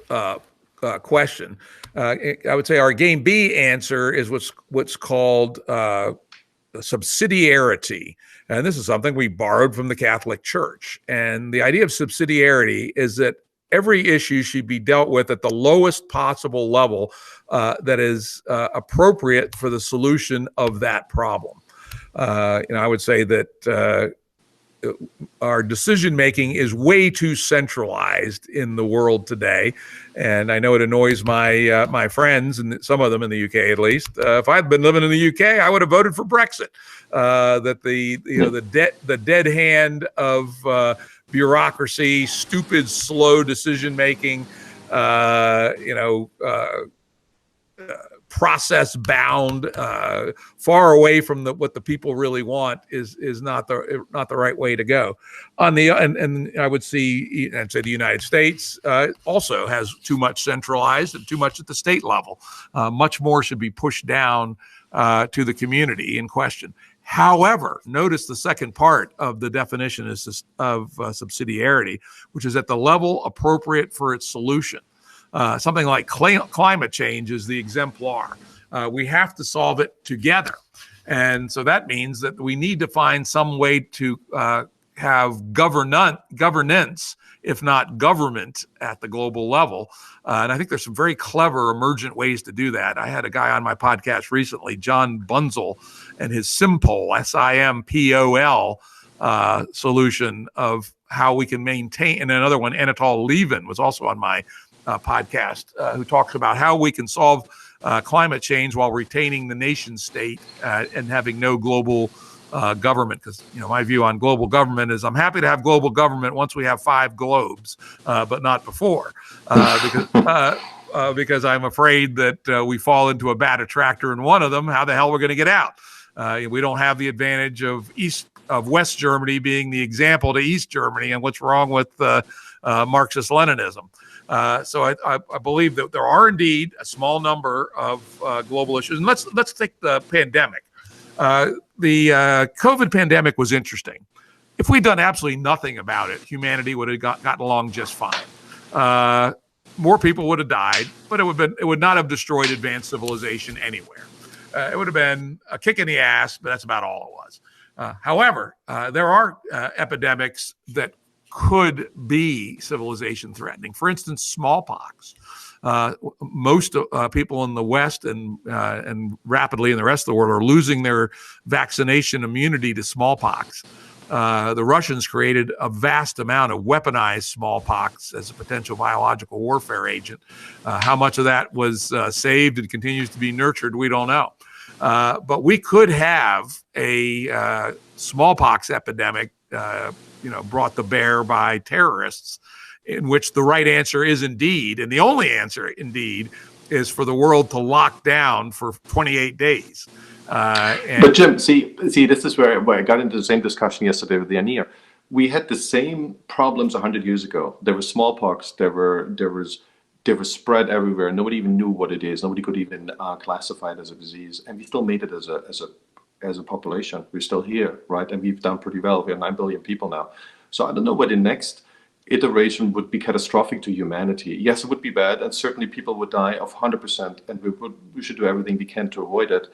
question. I would say our GameB answer is what's called subsidiarity. And this is something we borrowed from the Catholic Church. And the idea of subsidiarity is that every issue should be dealt with at the lowest possible level that is appropriate for the solution of that problem. I would say that our decision making is way too centralized in the world today, and I know it annoys my friends, and some of them in the UK at least. If I'd been living in the UK, I would have voted for Brexit. That the dead hand of bureaucracy, stupid, slow decision making, process bound, far away from what the people really want is not the right way to go. And I would say the United States also has too much centralized and too much at the state level. Much more should be pushed down to the community in question. However, notice the second part of the definition of subsidiarity, which is at the level appropriate for its solution. Something like climate change is the exemplar. We have to solve it together. And so that means that we need to find some way to have governance, if not government, at the global level. And I think there's some very clever emergent ways to do that. I had a guy on my podcast recently, John Bunzel, and his SIMPOL, SIMPOL, solution of how we can maintain, and another one, Anatol Levin, was also on my podcast, who talks about how we can solve climate change while retaining the nation state and having no global government. Because my view on global government is I'm happy to have global government once we have 5 globes, but not before, because I'm afraid that we fall into a bad attractor in one of them. How the hell we're going to get out? We don't have the advantage of West Germany being the example to East Germany and what's wrong with Marxist-Leninism. So I believe that there are indeed a small number of global issues. And let's take the pandemic. The COVID pandemic was interesting. If we'd done absolutely nothing about it, humanity would have gotten along just fine. More people would have died, but it would not have destroyed advanced civilization anywhere. It would have been a kick in the ass, but that's about all it was. However, there are epidemics that could be civilization threatening. For instance, smallpox. Most people in the West and rapidly in the rest of the world are losing their vaccination immunity to smallpox. The Russians created a vast amount of weaponized smallpox as a potential biological warfare agent. How much of that was saved and continues to be nurtured, we don't know. But we could have a smallpox epidemic brought to bear by terrorists, in which the right answer is indeed, and the only answer indeed, is for the world to lock down for 28 days. But Jim, see, this is where I got into the same discussion yesterday with the Anir. We had the same problems 100 years ago. There was smallpox. There was spread everywhere. Nobody even knew what it is. Nobody could even classify it as a disease, and we still made it as a population. We're still here, right? And we've done pretty well. We are 9 billion people now. So I don't know what the next iteration would be catastrophic to humanity. Yes, it would be bad, and certainly people would die of 100%, and we should do everything we can to avoid it.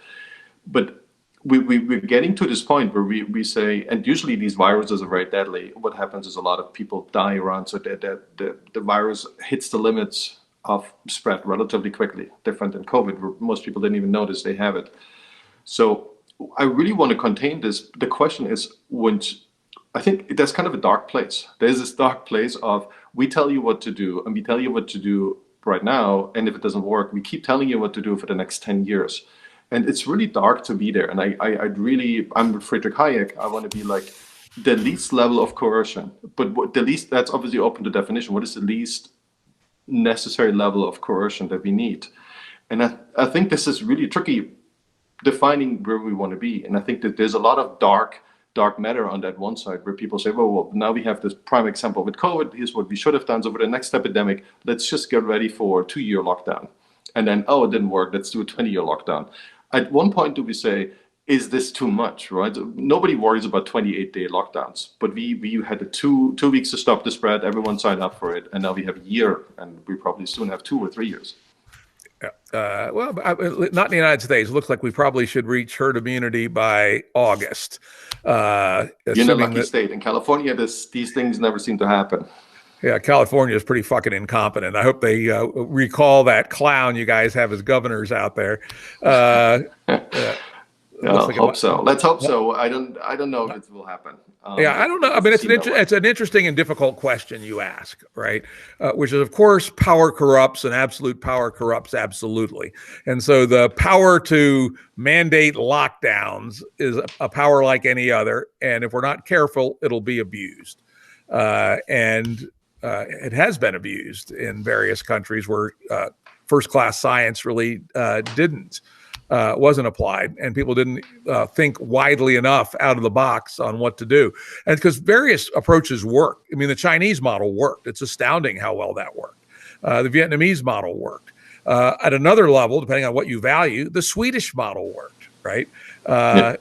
But we're getting to this point where we say, and usually these viruses are very deadly. What happens is a lot of people die around, so that the virus hits the limits of spread relatively quickly, different than COVID, where most people didn't even notice they have it. So I really want to contain this. The question is, I think that's kind of a dark place. There's this dark place of, we tell you what to do, and we tell you what to do right now, and if it doesn't work, we keep telling you what to do for the next 10 years. And it's really dark to be there. And I'm with Friedrich Hayek. I want to be like the least level of coercion, but the least, that's obviously open to definition. What is the least necessary level of coercion that we need? And I think this is really tricky. defining where we want to be. And I think that there's a lot of dark matter on that one side where people say, well, now we have this prime example with COVID. Here's what we should have done. So for the next epidemic, let's just get ready for a 2-year lockdown. And then, oh, it didn't work. Let's do a 20-year lockdown. At one point, do we say, is this too much, right? Nobody worries about 28-day lockdowns, but we had 2 weeks to stop the spread. Everyone signed up for it. And now we have a year, and we probably soon have 2 or 3 years. Well, not in the United States. It looks like we probably should reach herd immunity by August. You're in a lucky state. In California, these things never seem to happen. Yeah, California is pretty fucking incompetent. I hope they recall that clown you guys have as governors out there. Hope so. Let's hope so. I don't know if it will happen. Yeah, I don't know. I mean, it's an interesting and difficult question you ask, right? Which is, of course, power corrupts, and absolute power corrupts absolutely. And so the power to mandate lockdowns is a power like any other. And if we're not careful, it'll be abused. And it has been abused in various countries where first-class science really wasn't applied, and people didn't think widely enough out of the box on what to do. And because various approaches work. I mean, the Chinese model worked. It's astounding how well that worked. The Vietnamese model worked. At another level, depending on what you value, the Swedish model worked, right?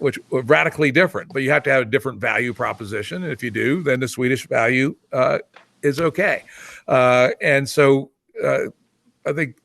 Which was radically different, but you have to have a different value proposition. And if you do, then the Swedish value is okay. And so I think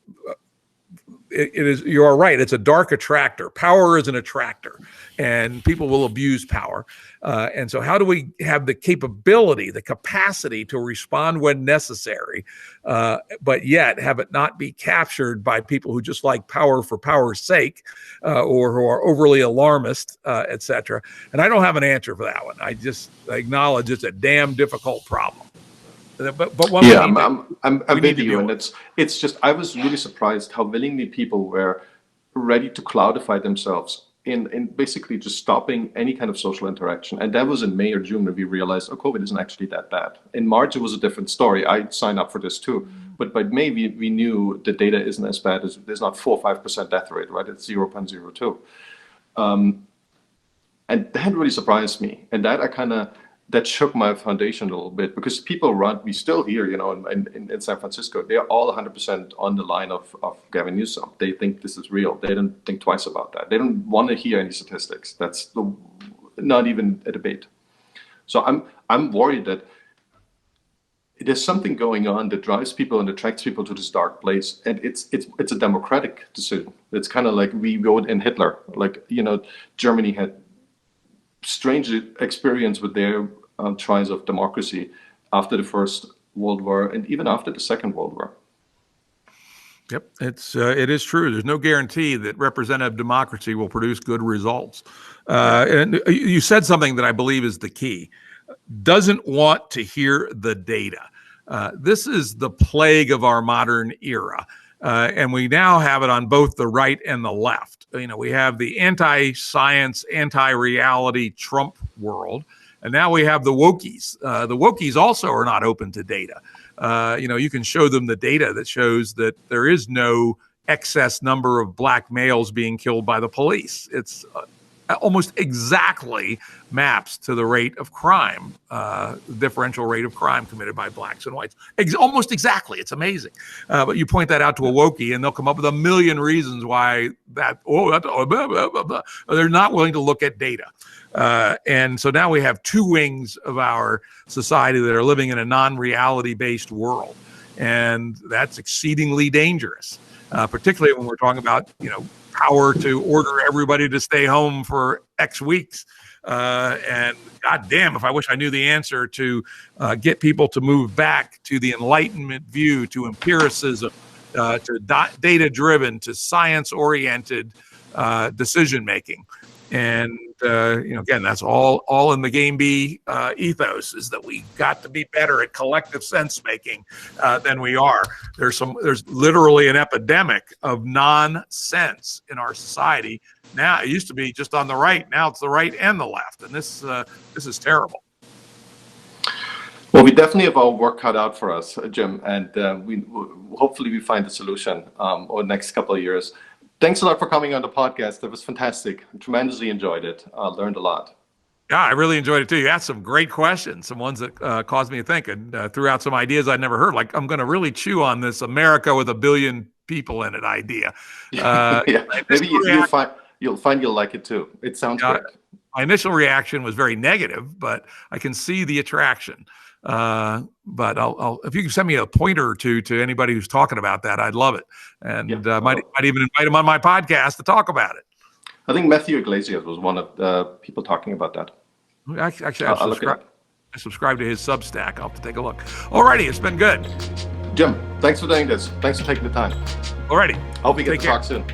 it is, you are right. It's a dark attractor. Power is an attractor, and people will abuse power. And so how do we have the capability, the capacity to respond when necessary, but yet have it not be captured by people who just like power for power's sake, or who are overly alarmist, et cetera. And I don't have an answer for that one. I just acknowledge it's a damn difficult problem. But one I'm with you, and it's just, I was really surprised how willingly people were ready to cloudify themselves in basically just stopping any kind of social interaction. And that was in May or June when we realized, oh, COVID isn't actually that bad. In March, it was a different story. I signed up for this too. But by May, we knew the data isn't as bad as, there's not 4 or 5% death rate, right? It's 0.02. And that really surprised me. And that shook my foundation a little bit, because people we still hear, in San Francisco, they're all 100% on the line of Gavin Newsom. They think this is real. They don't think twice about that. They don't want to hear any statistics. That's not even a debate. So I'm worried that there's something going on that drives people and attracts people to this dark place. And it's a democratic decision. It's kind of like we vote in Hitler. Like, Germany had strange experience with their trials of democracy after the First World War and even after the Second World War. Yep, it is true. There's no guarantee that representative democracy will produce good results. And you said something that I believe is the key. Doesn't want to hear the data. This is the plague of our modern era. And we now have it on both the right and the left. We have the anti-science, anti-reality Trump world. And now we have the wokies. The wokies also are not open to data. You can show them the data that shows that there is no excess number of black males being killed by the police. It's almost exactly maps to the rate of crime, differential rate of crime committed by blacks and whites. Almost exactly. It's amazing. But you point that out to a wokie, and they'll come up with a million reasons why blah, blah, blah, blah. They're not willing to look at data. And so now we have two wings of our society that are living in a non-reality based world. And that's exceedingly dangerous, particularly when we're talking about, power to order everybody to stay home for X weeks. And God damn, if I wish I knew the answer to get people to move back to the Enlightenment view, to empiricism, to data-driven, to science-oriented decision-making. And, again, that's all in the GameB ethos, is that we got to be better at collective sense making than we are. There's literally an epidemic of nonsense in our society. Now, it used to be just on the right. Now it's the right and the left. And this is terrible. Well, we definitely have our work cut out for us, Jim, and hopefully we find a solution over the next couple of years. Thanks a lot for coming on the podcast. It was fantastic. Tremendously enjoyed it. Learned a lot. Yeah, I really enjoyed it too. You asked some great questions, some ones that caused me to think, and threw out some ideas I'd never heard. Like, I'm going to really chew on this America with 1 billion people in it idea. Yeah, maybe you'll find you'll like it too. It sounds great. My initial reaction was very negative, but I can see the attraction. But I'll if you can send me a pointer or two to anybody who's talking about that, I'd love it. And might even invite him on my podcast to talk about it. I think Matthew Iglesias was one of the people talking about that. Actually, I subscribe to his Substack. I'll have to take a look. Alrighty, it's been good. Jim, thanks for doing this. Thanks for taking the time. Alrighty. Hope we get to talk soon.